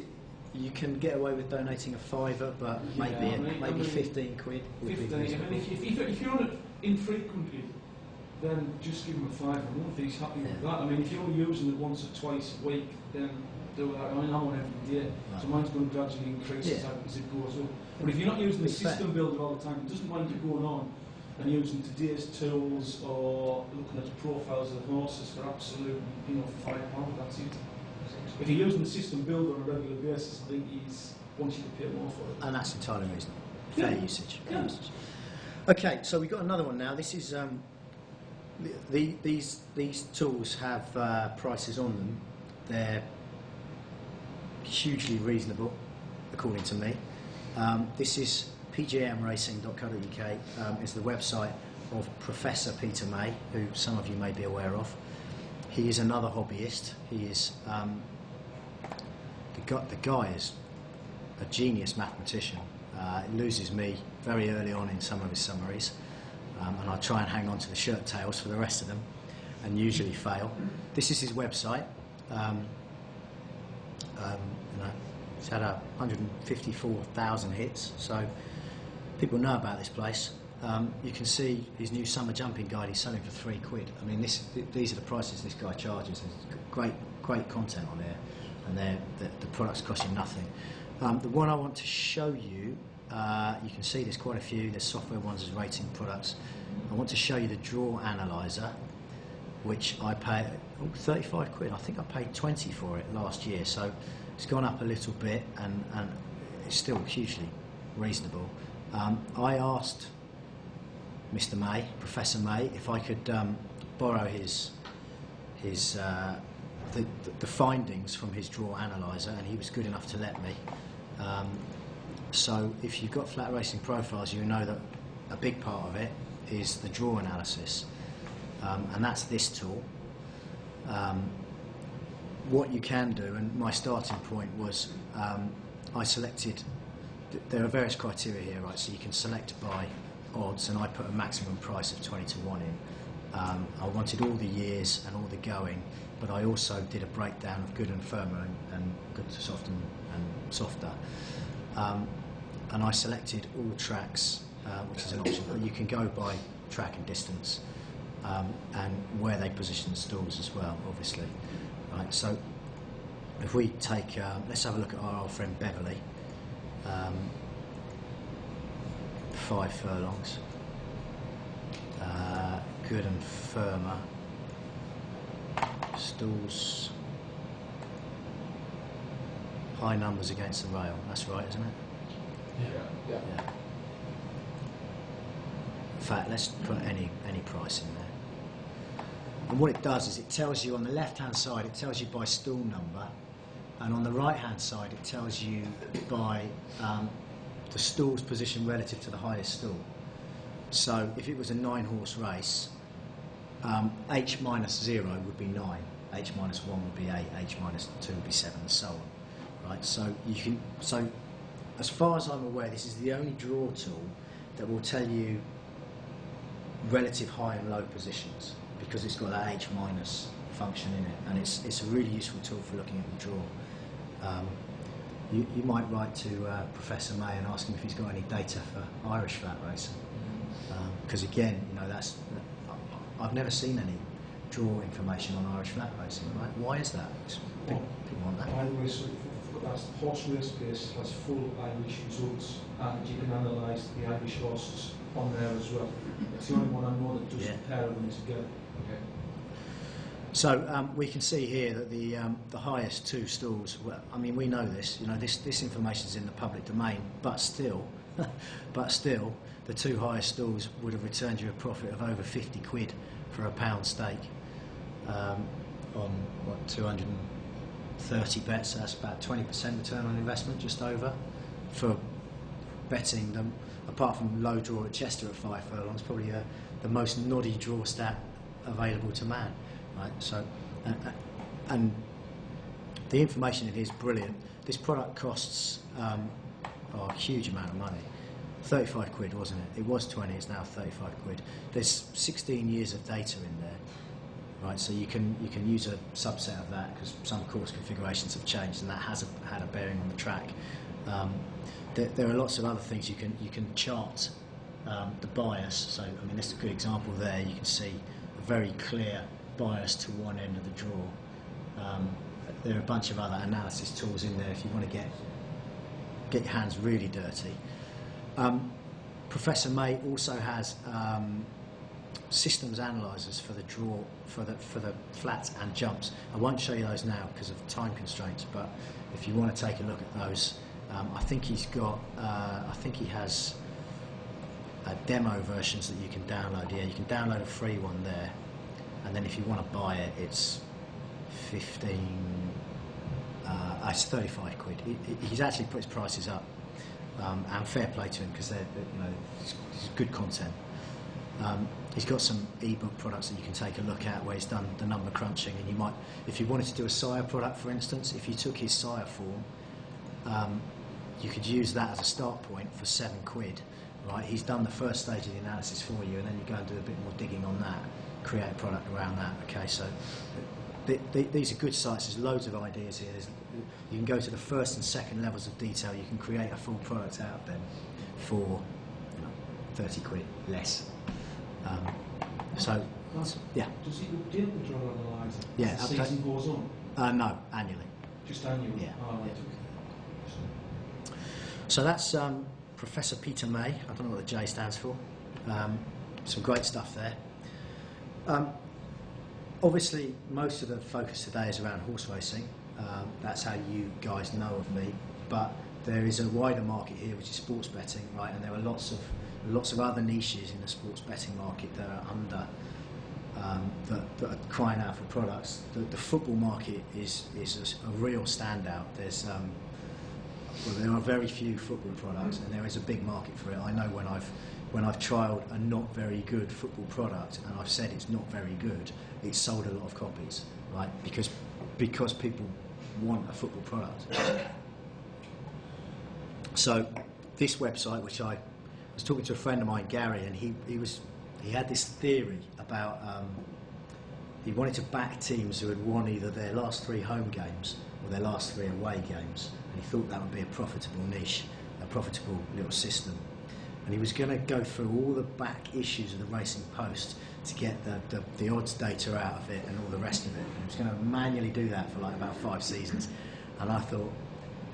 You can get away with donating a fiver, but Yeah, maybe 15 quid would 15. be reasonable. If you're on it infrequently, then just give him a fiver a month. He's happy with that. I mean, if you're using it once or twice a week, then do that. I mean, I'm on every day, so mine's going to gradually increase as it goes up. But if you're not using the system builder all the time, it doesn't mind you going on and using today's tools or looking at the profiles of the horses for absolutely, for £5, that's it. If you're using the system builder on a regular basis, I think he's wants you to pay more for it. And that's entirely reasonable. Fair usage. Yeah. Okay, so we've got another one now. This is these tools have prices on them. They're hugely reasonable, according to me. This is pgmracing.co.uk. Is the website of Professor Peter May, who some of you may be aware of. He is another hobbyist. He is the guy is a genius mathematician. It loses me very early on in some of his summaries, and I try and hang on to the shirt tails for the rest of them, and usually fail. This is his website. It's had 154,000 hits, so people know about this place. You can see his new summer jumping guide. He's selling for £3. I mean, these are the prices this guy charges. There's great content on there, and the products cost you nothing. The one I want to show you, you can see there's quite a few. There's software ones as rating products. I want to show you the draw analyzer, which I pay 35 quid. I think I paid 20 for it last year, so it's gone up a little bit, and it's still hugely reasonable. I asked Mr. May, Professor May, if I could borrow the findings from his draw analyzer, and he was good enough to let me. So if you've got flat racing profiles, you know that a big part of it is the draw analysis, and that's this tool. What you can do, and my starting point was, I selected, there are various criteria here, right, so you can select by odds, and I put a maximum price of 20 to 1 in. I wanted all the years and all the going, but I also did a breakdown of good and firmer and good to soft and softer. And I selected all tracks, which is an option, but you can go by track and distance, and where they position the stalls as well, obviously. Right, so if we take, let's have a look at our old friend Beverley, 5 furlongs, good and firmer, stalls, high numbers against the rail, that's right, isn't it? Yeah. In fact, let's put any price in there. And what it does is it tells you on the left-hand side, it tells you by stall number, and on the right-hand side, it tells you by the stall's position relative to the highest stall. So if it was a 9-horse race, H minus 0 would be 9, H minus 1 would be 8, H minus 2 would be 7, and so on. Right? So you can. So as far as I'm aware, this is the only draw tool that will tell you relative high and low positions, because it's got that H minus function in it, and it's a really useful tool for looking at the draw. You might write to Professor May and ask him if he's got any data for Irish flat racing, because again, I've never seen any draw information on Irish flat racing. Right? Why is that? People want that. By the way, so that's horse race base has full Irish results, and you can analyse the Irish horses on there as well. It's the only one I know that does pair them together. Okay. So we can see here that the highest 2 stalls. Well, I mean, we know this. This information is in the public domain, but still, the 2 highest stalls would have returned you a profit of over 50 quid for a £1 stake on what 230 bets. So that's about 20% return on investment, just over, for betting them. Apart from low draw at Chester at 5 furlongs, probably the most noddy draw stat available to man. Right, so, and the information in here is brilliant. This product costs a huge amount of money. 35 quid, wasn't it? It was 20, it's now 35 quid. There's 16 years of data in there, right? So you can use a subset of that because some course configurations have changed, and that has had a bearing on the track. There are lots of other things you can chart the bias. So I mean, that's a good example there. You can see a very clear bias to one end of the draw. There are a bunch of other analysis tools in there if you want to get your hands really dirty. Professor May also has systems analyzers for the draw, for the flats and jumps. I won't show you those now because of time constraints, but if you want to take a look at those, I think he's got. I think he has demo versions that you can download. Yeah, you can download a free one there, and then if you want to buy it, it's 15. It's 35 quid. He's actually put his prices up, and fair play to him because it's good content. He's got some ebook products that you can take a look at where he's done the number crunching, and you might, if you wanted to do a SIRE product, for instance, if you took his SIRE form, you could use that as a start point for 7 quid. Right? He's done the first stage of the analysis for you, and then you go and do a bit more digging on that, create a product around that. Okay, so these are good sites. There's loads of ideas here. You can go to the first and second levels of detail. You can create a full product out of them for 30 quid less. So yeah. Does he deal with draw analyzer? Yeah. As the season goes on? No, annually. Just annually? Yeah. Oh, right. So that's Professor Peter May. I don't know what the J stands for. Some great stuff there. Obviously, most of the focus today is around horse racing. That's how you guys know of me. But there is a wider market here, which is sports betting, right? And there are lots of other niches in the sports betting market that are under that are crying out for products. The football market is a real standout. There are very few football products, and there is a big market for it. I know when I've trialled a not very good football product and I've said it's not very good, it's sold a lot of copies, right? Because people want a football product. So this website, which I was talking to a friend of mine, Gary, and he had this theory about he wanted to back teams who had won either their last 3 home games or their last 3 away games, and he thought that would be a profitable niche, a profitable little system. And he was going to go through all the back issues of the Racing Post to get the odds data out of it and all the rest of it. And he was going to manually do that for like about 5 seasons. And I thought,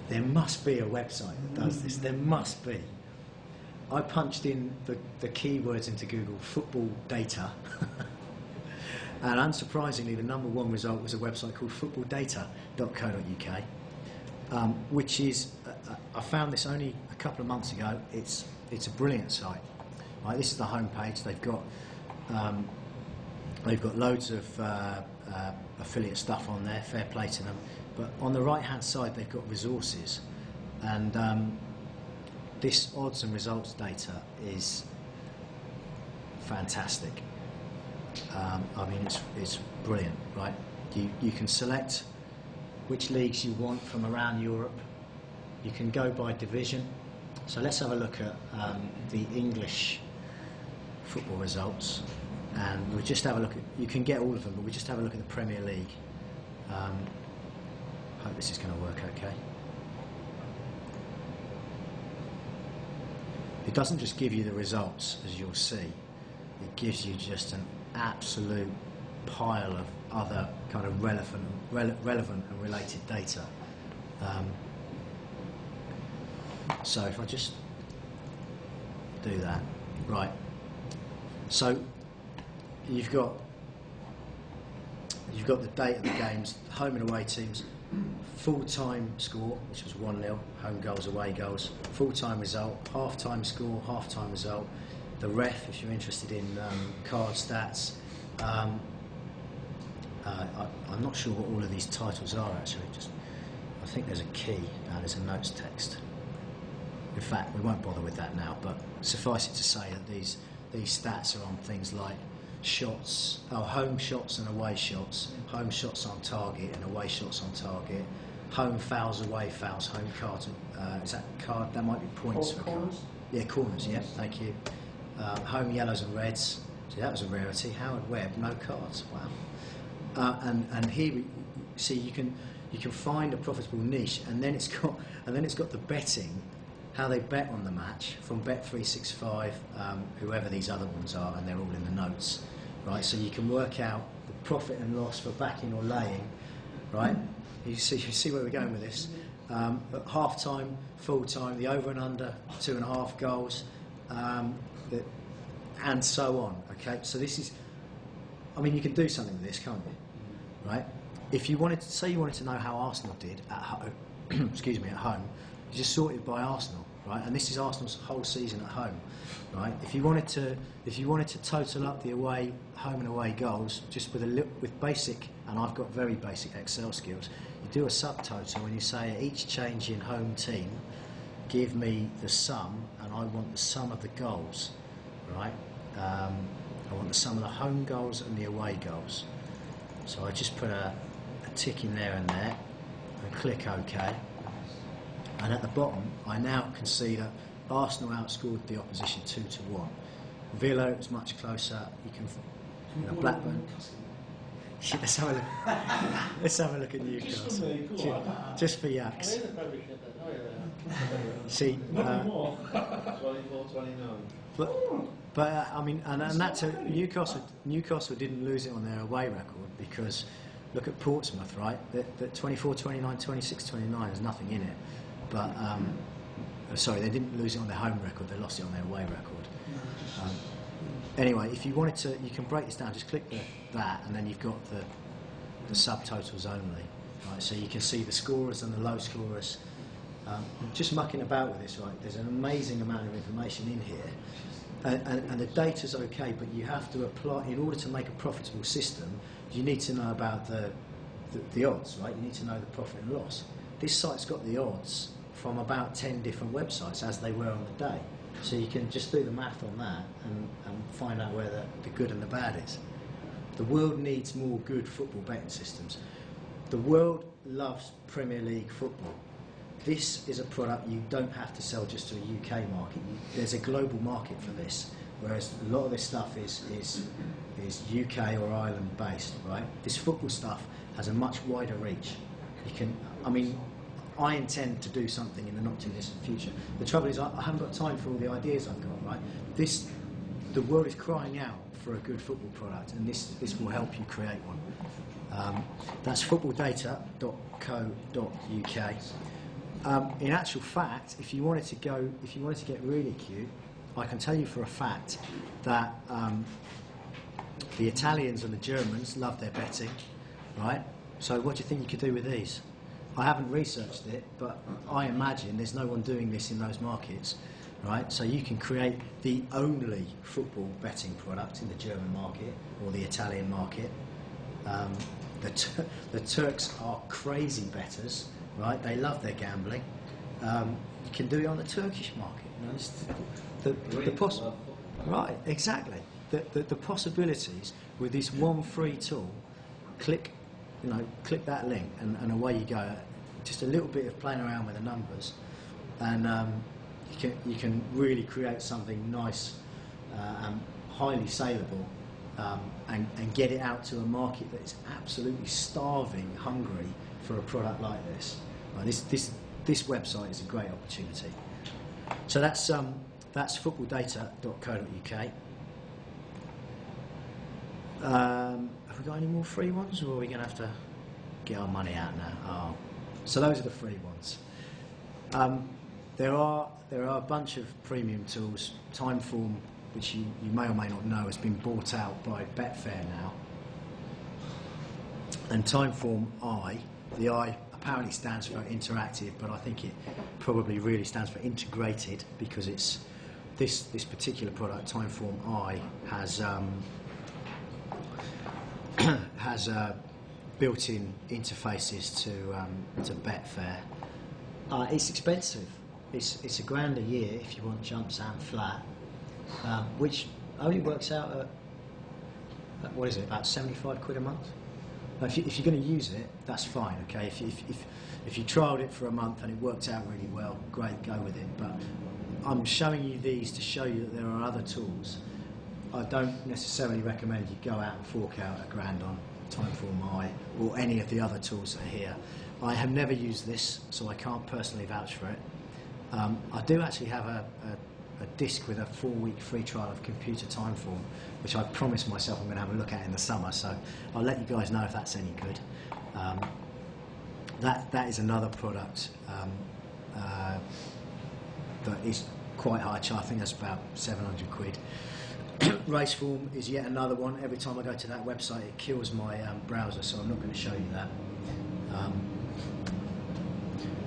there must be a website that does this. There must be. I punched in the keywords into Google, football data, and unsurprisingly the #1 result was a website called footballdata.co.uk, which is, I found this only a couple of months ago. It's a brilliant site. Right, this is the homepage. They've got loads of affiliate stuff on there, fair play to them. But on the right hand side they've got resources, and this odds and results data is fantastic. I mean, it's brilliant, right? You can select which leagues you want from around Europe. You can go by division. So let's have a look at the English football results, and we'll just have a look at, you can get all of them, but we'll just have a look at the Premier League. Hope this is going to work okay. It doesn't just give you the results, as you'll see. It gives you just an absolute pile of other kind of relevant and related data. So if I just do that, right. So you've got the date of the games, home and away teams, full-time score, which was 1-0, home goals, away goals, full-time result, half-time score, half-time result, the ref, if you're interested in card stats. I'm not sure what all of these titles are actually. I think there's a key and there's a notes text. In fact, we won't bother with that now, but suffice it to say that these stats are on things like shots, home shots and away shots, home shots on target and away shots on target, home fouls, away fouls, home cards. Is that card? That might be points for corners. cards. Yeah, corners. Yeah, thank you. Home yellows and reds. See, that was a rarity. Howard Webb, no cards. Wow. and here we see you can find a profitable niche, and then it's got the betting, how they bet on the match from Bet365, whoever these other ones are, and they're all in the notes, right? So you can work out the profit and loss for backing or laying, right? You see where we're going with this. At half time, full time, the over and under 2.5 goals, and so on. Okay, so this is, I mean, you can do something with this, can't you? Right? If you wanted to say you wanted to know how Arsenal did at home, excuse me, at home, you just sort it by Arsenal, right? And this is Arsenal's whole season at home, right? If you wanted to total up the home and away goals just with basic, and I've got very basic Excel skills, you do a subtotal and you say each change in home team, give me the sum, and I want the sum of the goals, right? I want the sum of the home goals and the away goals. So I just put a tick in there and click OK. And at the bottom, I now can see that Arsenal outscored the opposition 2-1. Villa was much closer. You can, Blackburn. Let's have a look at Newcastle. Just for yaks. See, 24, 29. but I mean, and that's Newcastle didn't lose it on their away record, because look at Portsmouth, right? That 24, 29, 26, 29. There's nothing in it. But sorry, they didn't lose it on their home record. They lost it on their away record. Anyway, if you wanted to, you can break this down. Just click that, and then you've got the subtotals only. Right, so you can see the scorers and the low scorers. Just mucking about with this, right? There's an amazing amount of information in here, and the data's okay, but you have to apply in order to make a profitable system. You need to know about the odds, right? You need to know the profit and loss. This site's got the odds from about 10 different websites as they were on the day. So you can just do the math on that and find out where the good and the bad is. The world needs more good football betting systems. The world loves Premier League football. This is a product you don't have to sell just to a UK market. There's a global market for this, whereas a lot of this stuff is UK or Ireland based, right? This football stuff has a much wider reach. I intend to do something in the not too distant future. The trouble is I haven't got time for all the ideas I've got, right? The world is crying out for a good football product, and this will help you create one. That's footballdata.co.uk. In actual fact, if you wanted to get really cute, I can tell you for a fact that the Italians and the Germans love their betting, right? So what do you think you could do with these? I haven't researched it, but I imagine there's no one doing this in those markets, right? So you can create the only football betting product in the German market or the Italian market. The Turks are crazy bettors, right? They love their gambling. You can do it on the Turkish market. Right, exactly. The possibilities with this one free tool. Click that link, and away you go. Just a little bit of playing around with the numbers, and you can really create something nice and highly saleable, and get it out to a market that is absolutely starving, hungry for a product like this. Right, this website is a great opportunity. So that's footballdata.co.uk. Have we got any more free ones, or are we going to have to get our money out now? Oh. So those are the free ones. There are a bunch of premium tools. Timeform, which you may or may not know, has been bought out by Betfair now. And Timeform I, the I apparently stands for interactive, but I think it probably really stands for integrated, because it's this particular product, Timeform I, has built-in interfaces to Betfair. It's expensive. It's £1,000 a year if you want jumps and flat, which only works out at what is it, about 75 quid a month. Now, if you're going to use it, that's fine. Okay, if you trialled it for a month and it worked out really well, great, go with it. But I'm showing you these to show you that there are other tools. I don't necessarily recommend you go out and fork out £1,000 on Timeform I, or any of the other tools that are here. I have never used this, so I can't personally vouch for it. I do actually have a disc with a 4-week free trial of Computer Timeform, which I promised myself I'm going to have a look at in the summer, so I'll let you guys know if that's any good. That is another product that is quite high charge. I think that's about 700 quid. Raceform is yet another one. Every time I go to that website it kills my browser, so I'm not going to show you that.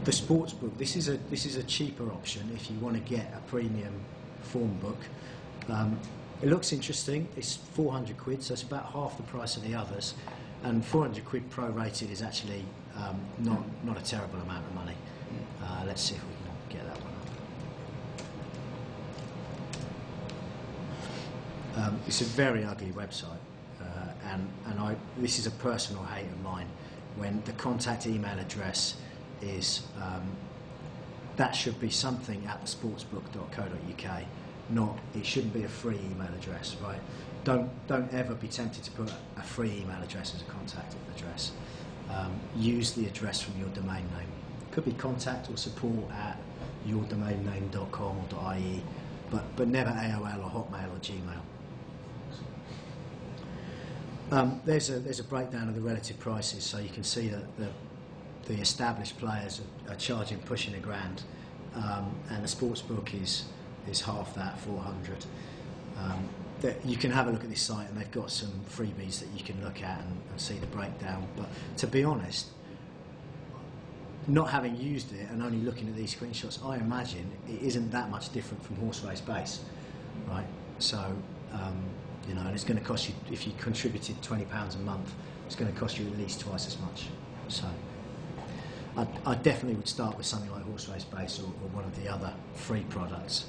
The Sportsbook, this is a cheaper option if you want to get a premium form book. It looks interesting. It's 400 quid, so it's about half the price of the others, and 400 quid prorated is actually not a terrible amount of money. Let's see if we can get that one up. It's a very ugly website, and this is a personal hate of mine. When the contact email address is that should be something at thesportsbook.co.uk. Not, it shouldn't be a free email address, right? Don't ever be tempted to put a free email address as a contact address. Use the address from your domain name. Could be contact or support at yourdomainname.com or .ie, but never AOL or Hotmail or Gmail. There's a breakdown of the relative prices, so you can see that the established players are charging pushing £1,000, and the sportsbook is half that, 400. You can have a look at this site, and they've got some freebies that you can look at and see the breakdown. But to be honest, not having used it and only looking at these screenshots, I imagine it isn't that much different from Horse Race Base, right? So you know, and it's going to cost you, if you contributed £20 a month, it's going to cost you at least twice as much. So I definitely would start with something like Horse Race Base or one of the other free products,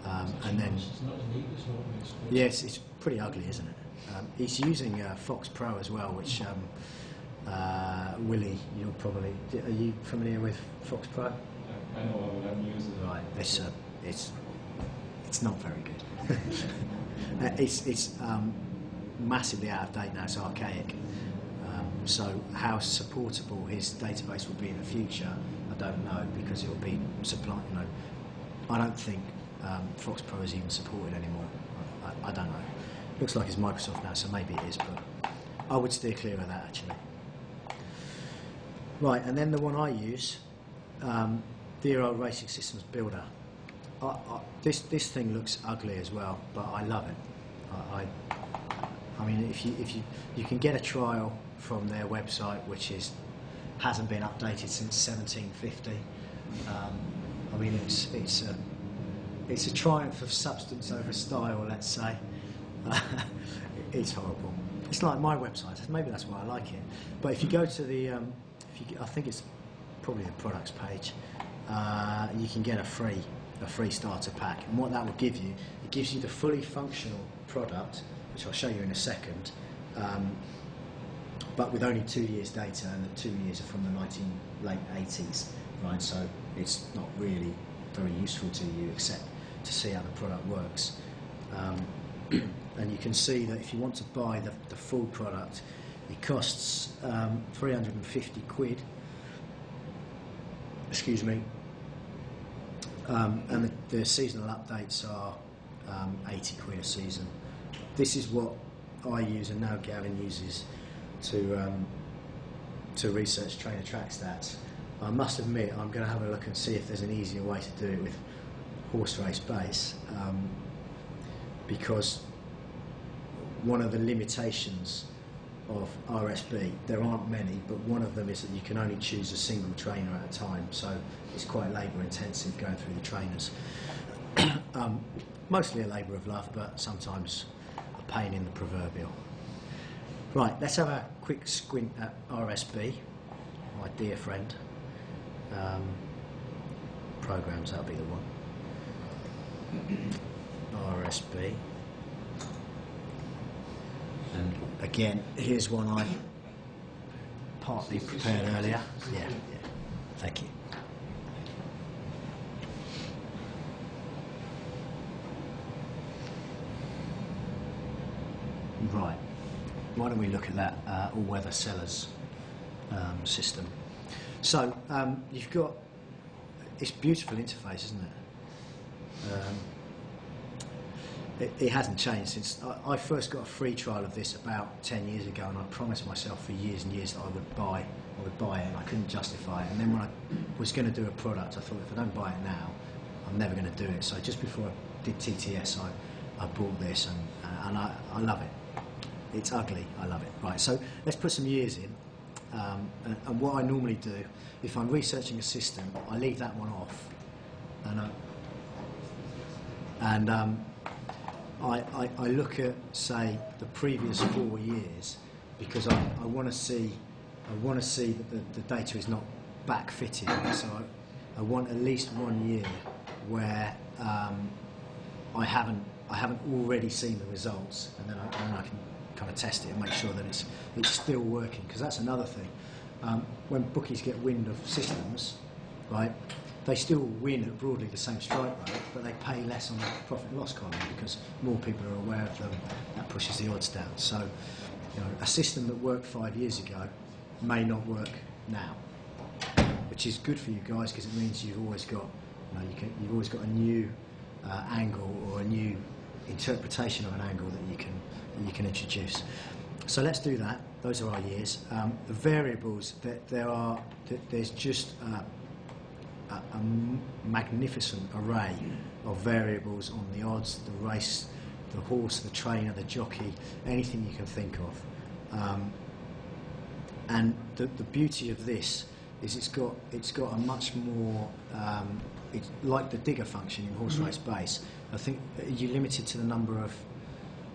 and then It's not as neat as Horse Race Base. yes, it's pretty ugly, isn't it? He's using Fox Pro as well, which Willie, you'll probably, are you familiar with Fox Pro? I know, I haven't used it. Right, it's not very good. It's massively out of date now. It's archaic. So how supportable his database will be in the future, I don't know, because it will be supply. You know, I don't think Fox Pro is even supported anymore. I don't know. Looks like it's Microsoft now, so maybe it is, but I would steer clear of that actually. Right, and then the one I use, Dear Old Racing Systems Builder. This thing looks ugly as well, but I love it. I mean, if you can get a trial from their website, which hasn't been updated since 1750. I mean, it's a triumph of substance over style, let's say. It's horrible. It's like my website. Maybe that's why I like it. But if you go to the, I think it's probably the products page. You can get a free starter pack, and what that will give you, it gives you the fully functional product, which I'll show you in a second, but with only 2 years data, and the 2 years are from the late 80s, right? So it's not really very useful to you except to see how the product works. And you can see that if you want to buy the full product, it costs 350 quid. Excuse me. And the seasonal updates are 80 quid a season. This is what I use, and now Gavin uses to research trainer track stats. I must admit, I'm going to have a look and see if there's an easier way to do it with Horse Race Base, because one of the limitations of RSB, there aren't many, but one of them is that you can only choose a single trainer at a time, so it's quite labour intensive going through the trainers. Mostly a labour of love, but sometimes a pain in the proverbial. Right, let's have a quick squint at RSB, my dear friend. Programs, that'll be the one. RSB. And again, here's one I partly prepared earlier. Yeah, thank you. Right. why don't we look at that all-weather sellers system? So you've got, it's beautiful interface, isn't it? It hasn't changed since I first got a free trial of this about 10 years ago, and I promised myself for years and years that I would buy it, and I couldn't justify it. And then when I was going to do a product, I thought, if I don't buy it now, I'm never going to do it. So just before I did TTS, I bought this, and I love it. It's ugly, I love it. Right, so let's put some years in. And what I normally do, if I'm researching a system, I leave that one off, and I look at, say, the previous 4 years, because I want to see that the data is not backfitted. So I want at least 1 year where I haven't already seen the results, and then I can kind of test it and make sure that it's still working, because that's another thing. When bookies get wind of systems, right, they still win at broadly the same strike rate, but they pay less on the profit and loss column because more people are aware of them. That pushes the odds down. So, you know, a system that worked 5 years ago may not work now, which is good for you guys, because it means you've always got, you know, you've always got a new angle or a new interpretation of an angle that you can introduce. So let's do that. Those are our years. The variables, there's just a magnificent array of variables on the odds, the race, the horse, the trainer, the jockey, anything you can think of. And the beauty of this is it's got a much more, it's like the digger function in horse race base. I think you're limited to the number of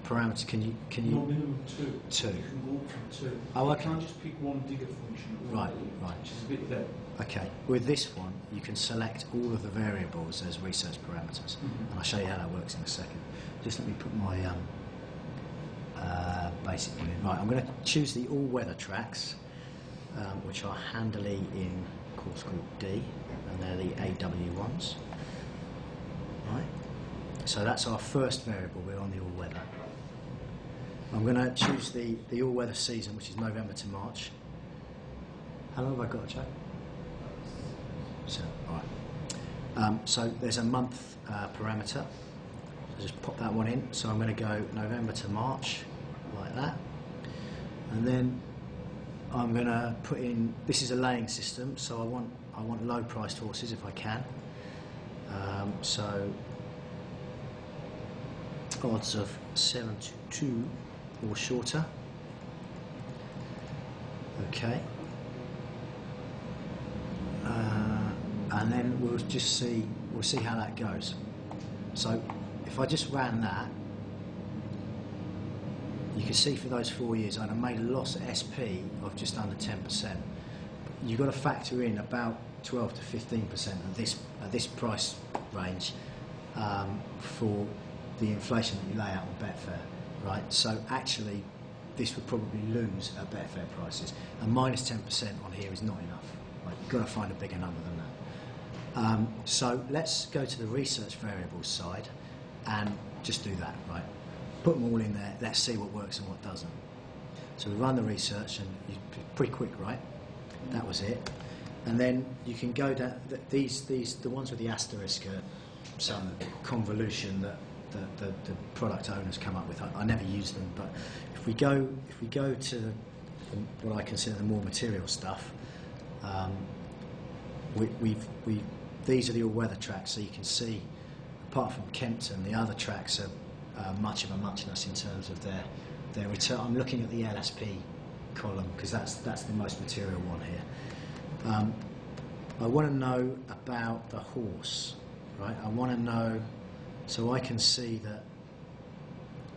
parameters. Can you? No, minimum two. Two. You can go up from two. Oh, okay. You can't just pick one digger function. Right. Which is a bit there. Okay. With this one, you can select all of the variables as research parameters, and I'll show you how that works in a second. Just let me put my basic one in. Right. I'm going to choose the all-weather tracks, which are handily in course group D, and they're the AW ones. Right. So that's our first variable. We're on the all-weather. I'm going to choose the all-weather season, which is November to March. How long have I got, Joe? So, all right. So there's a month parameter. So just pop that one in. So I'm going to go November to March, like that. And then I'm going to put in, this is a laying system, so I want low-priced horses if I can. So odds of 7 to 2 or shorter. Okay. And then we'll see how that goes. So if I just ran that, you can see for those 4 years I'd have made a loss at SP of just under 10%. You've got to factor in about 12 to 15% at this price range for the inflation that you lay out on Betfair, right? So actually, this would probably lose at Betfair prices, and minus 10% on here is not enough. Right? You've got to find a bigger number than that. So let's go to the research variables side and just do that, right? Put them all in there. Let's see what works and what doesn't. So we run the research, and pretty quick, right? That was it. And then you can go down. The ones with the asterisk are some convolution that the product owners come up with. I never use them, but if we go to what I consider the more material stuff, these are the all-weather tracks, so you can see, apart from Kempton, the other tracks are much of a muchness in terms of their return. I'm looking at the LSP column because that's the most material one here. I want to know about the horse, right? I want to know, so I can see that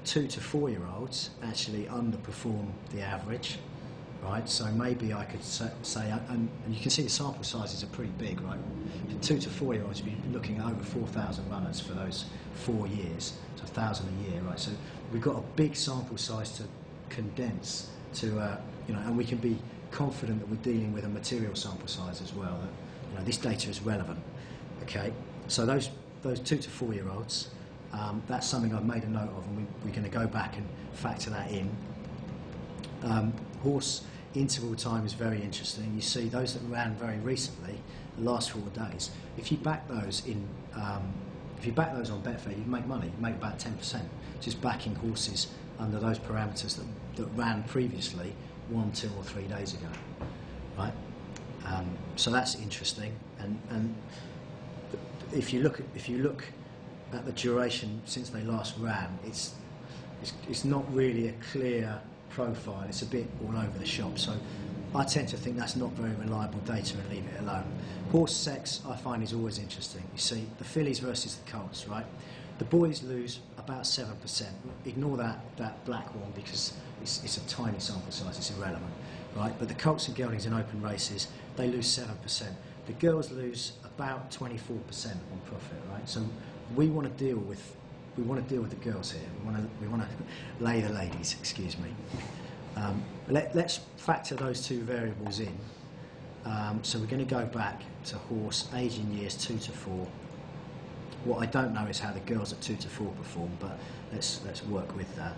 2 to 4 year olds actually underperform the average, right? So maybe I could say, and you can see the sample sizes are pretty big, right? For 2 to 4 year olds, you'd be looking at over 4,000 runners for those 4 years, so 1,000 a year, right? So we've got a big sample size to condense to, and we can be confident that we're dealing with a material sample size as well. That this data is relevant. Okay, so those 2 to 4 year olds, that's something I've made a note of, and we're going to go back and factor that in. Horse interval time is very interesting. You see those that ran very recently, the last 4 days. If you back those in, if you back those on Betfair, you make money. You make about 10% just backing horses under those parameters that ran previously 1, 2, or 3 days ago, right? So that's interesting. And if you look at the duration since they last ran, it's not really a clear profile. It's a bit all over the shop. So I tend to think that's not very reliable data and leave it alone. Horse sex I find is always interesting. You see the fillies versus the colts, right? The boys lose about 7%. Ignore that black one because it's a tiny sample size. It's irrelevant, right? But the colts and geldings in open races, they lose 7%. The girls lose about 24% on profit, right? So we want to deal with the girls here. We want to lay the ladies. Excuse me. Let's factor those two variables in. So we're going to go back to horse age in years 2 to 4. What I don't know is how the girls at 2 to 4 perform, but let's work with that.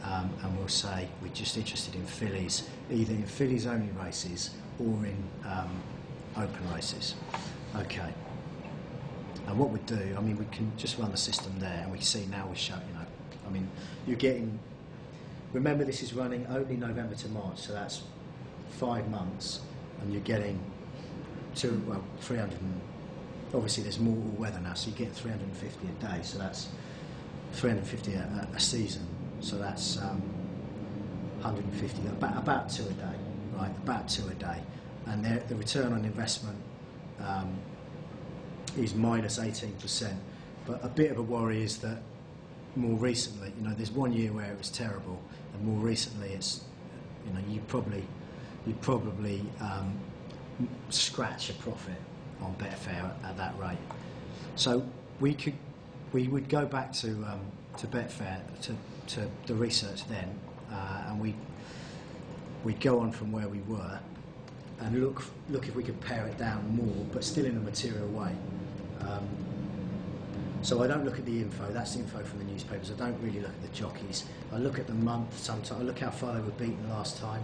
And we'll say we're just interested in fillies, either in fillies only races or in open races. Okay. And what we do, I mean, we can just run the system there, and we see now we show, I mean, you're getting. Remember, this is running only November to March, so that's 5 months, and you're getting 300. Obviously, there's more weather now, so you get 350 a day, so that's 350 a season. So that's 150, about 2 a day, right? About 2 a day, and the return on investment is minus 18%. But a bit of a worry is that more recently, there's 1 year where it was terrible, and more recently it's, you probably scratch a profit on Betfair at that rate. So we would go back to Betfair to the research then, and we'd go on from where we were and look if we could pare it down more, but still in a material way. So I don't look at the info. That's the info from the newspapers. I don't really look at the jockeys. I look at the month sometimes. I look how far they were beaten last time.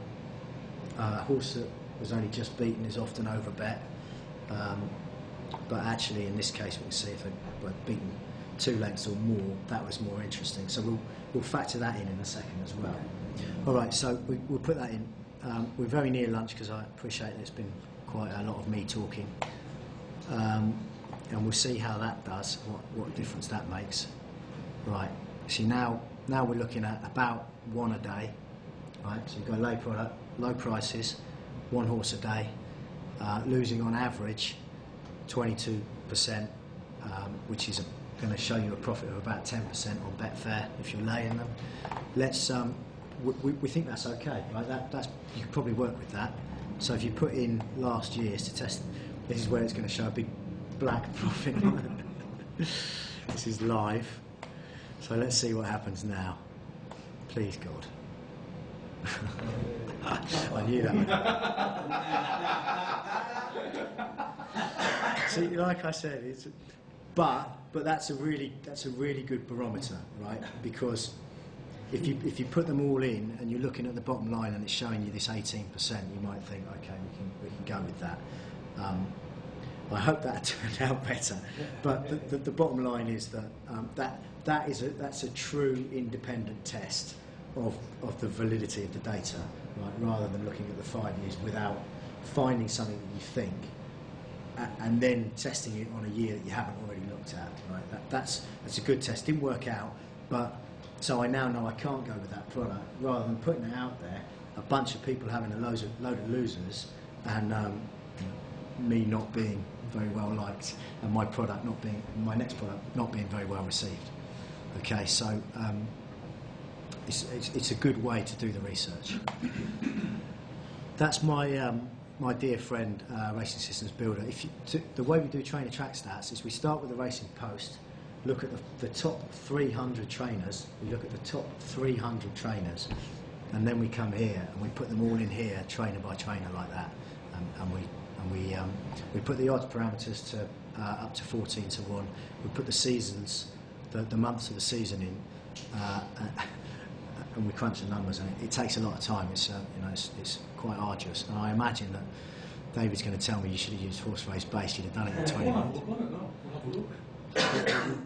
A horse that was only just beaten is often over bet. But actually, in this case, we can see if they were beaten 2 lengths or more, that was more interesting. So we'll factor that in a second as well. All right, so we'll put that in. We're very near lunch because I appreciate there's been quite a lot of me talking. And we'll see how that does, what difference that makes. Right, see now we're looking at about 1 a day. Right, so you've got low product, low prices, 1 horse a day, losing on average 22%, which is going to show you a profit of about 10% on Betfair if you're laying them. Let's we think that's okay, right? That's you can probably work with that. So if you put in last year's to test, this is where it's going to show a big black profit. This is live. So let's see what happens now. Please God. I knew that one. See, like I said, but that's a really good barometer, right? Because if you put them all in and you're looking at the bottom line and it's showing you this 18%, you might think, okay, we can go with that. I hope that turned out better. But the bottom line is that that's a true independent test of the validity of the data, right? Rather than looking at the 5 years without finding something that you think and then testing it on a year that you haven't already looked at, right? That's a good test. Didn't work out, but so I now know I can't go with that product. Rather than putting it out there, a bunch of people having a load of losers, and me not being very well liked, and my next product not being very well received. Okay, so it's a good way to do the research. That's my my dear friend, Racing Systems Builder. The way we do trainer track stats is we start with the Racing Post, look at the top 300 trainers. We look at the top 300 trainers, and then we come here and we put them all in here, trainer by trainer, like that, and we put the odds parameters to up to 14 to 1. We put the seasons, the months of the season in, and we crunch the numbers, and it takes a lot of time. It's it's quite arduous, and I imagine that David's going to tell me you should have used horse race base. You'd have done it in 20 minutes. We'll have a look.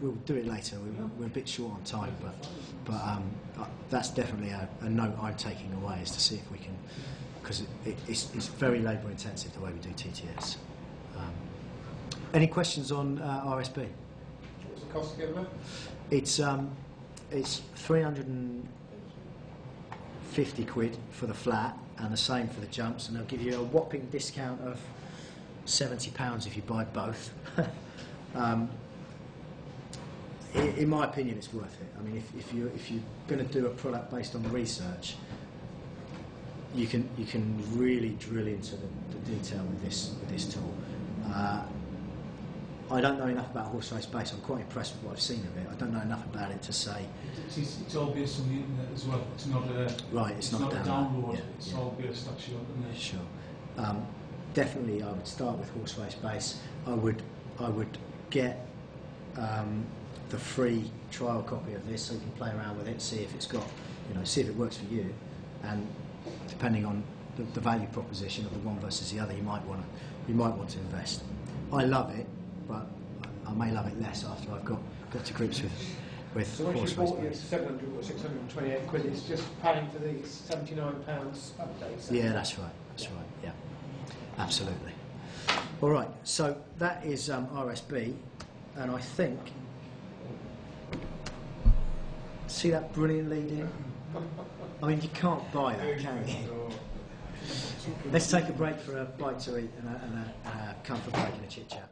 We'll do it later. We're a bit short on time, but that's definitely a note I'm taking away, is to see if we can, because it's very labour intensive the way we do TTS. Any questions on RSB? What's the cost again, Matt? It's 350 quid for the flat, and the same for the jumps, and they'll give you a whopping discount of £70 if you buy both. In my opinion, it's worth it. I mean, if you're going to do a product based on the research, you can really drill into the detail with this tool. I don't know enough about horse race base. I'm quite impressed with what I've seen of it. I don't know enough about it to say. It's all based on the internet as well. It's not a right. It's not a download. Yeah, it's all based actually on the net. Sure. Definitely, I would start with horse race base. I would get the free trial copy of this, so you can play around with it, see if it's got, see if it works for you, and depending on the value proposition of the one versus the other, you might want to invest. I love it, but I may love it less after I've got to grips with So once horse you race bought your base. 700 or 628 quid, it's just paying for these £79 updates. Yeah, that's right. That's right. Yeah, absolutely. All right. So that is RSB, and I think. See that brilliant lead in? I mean, you can't buy that, can you? Let's take a break for a bite to eat and a comfort break and a chit chat.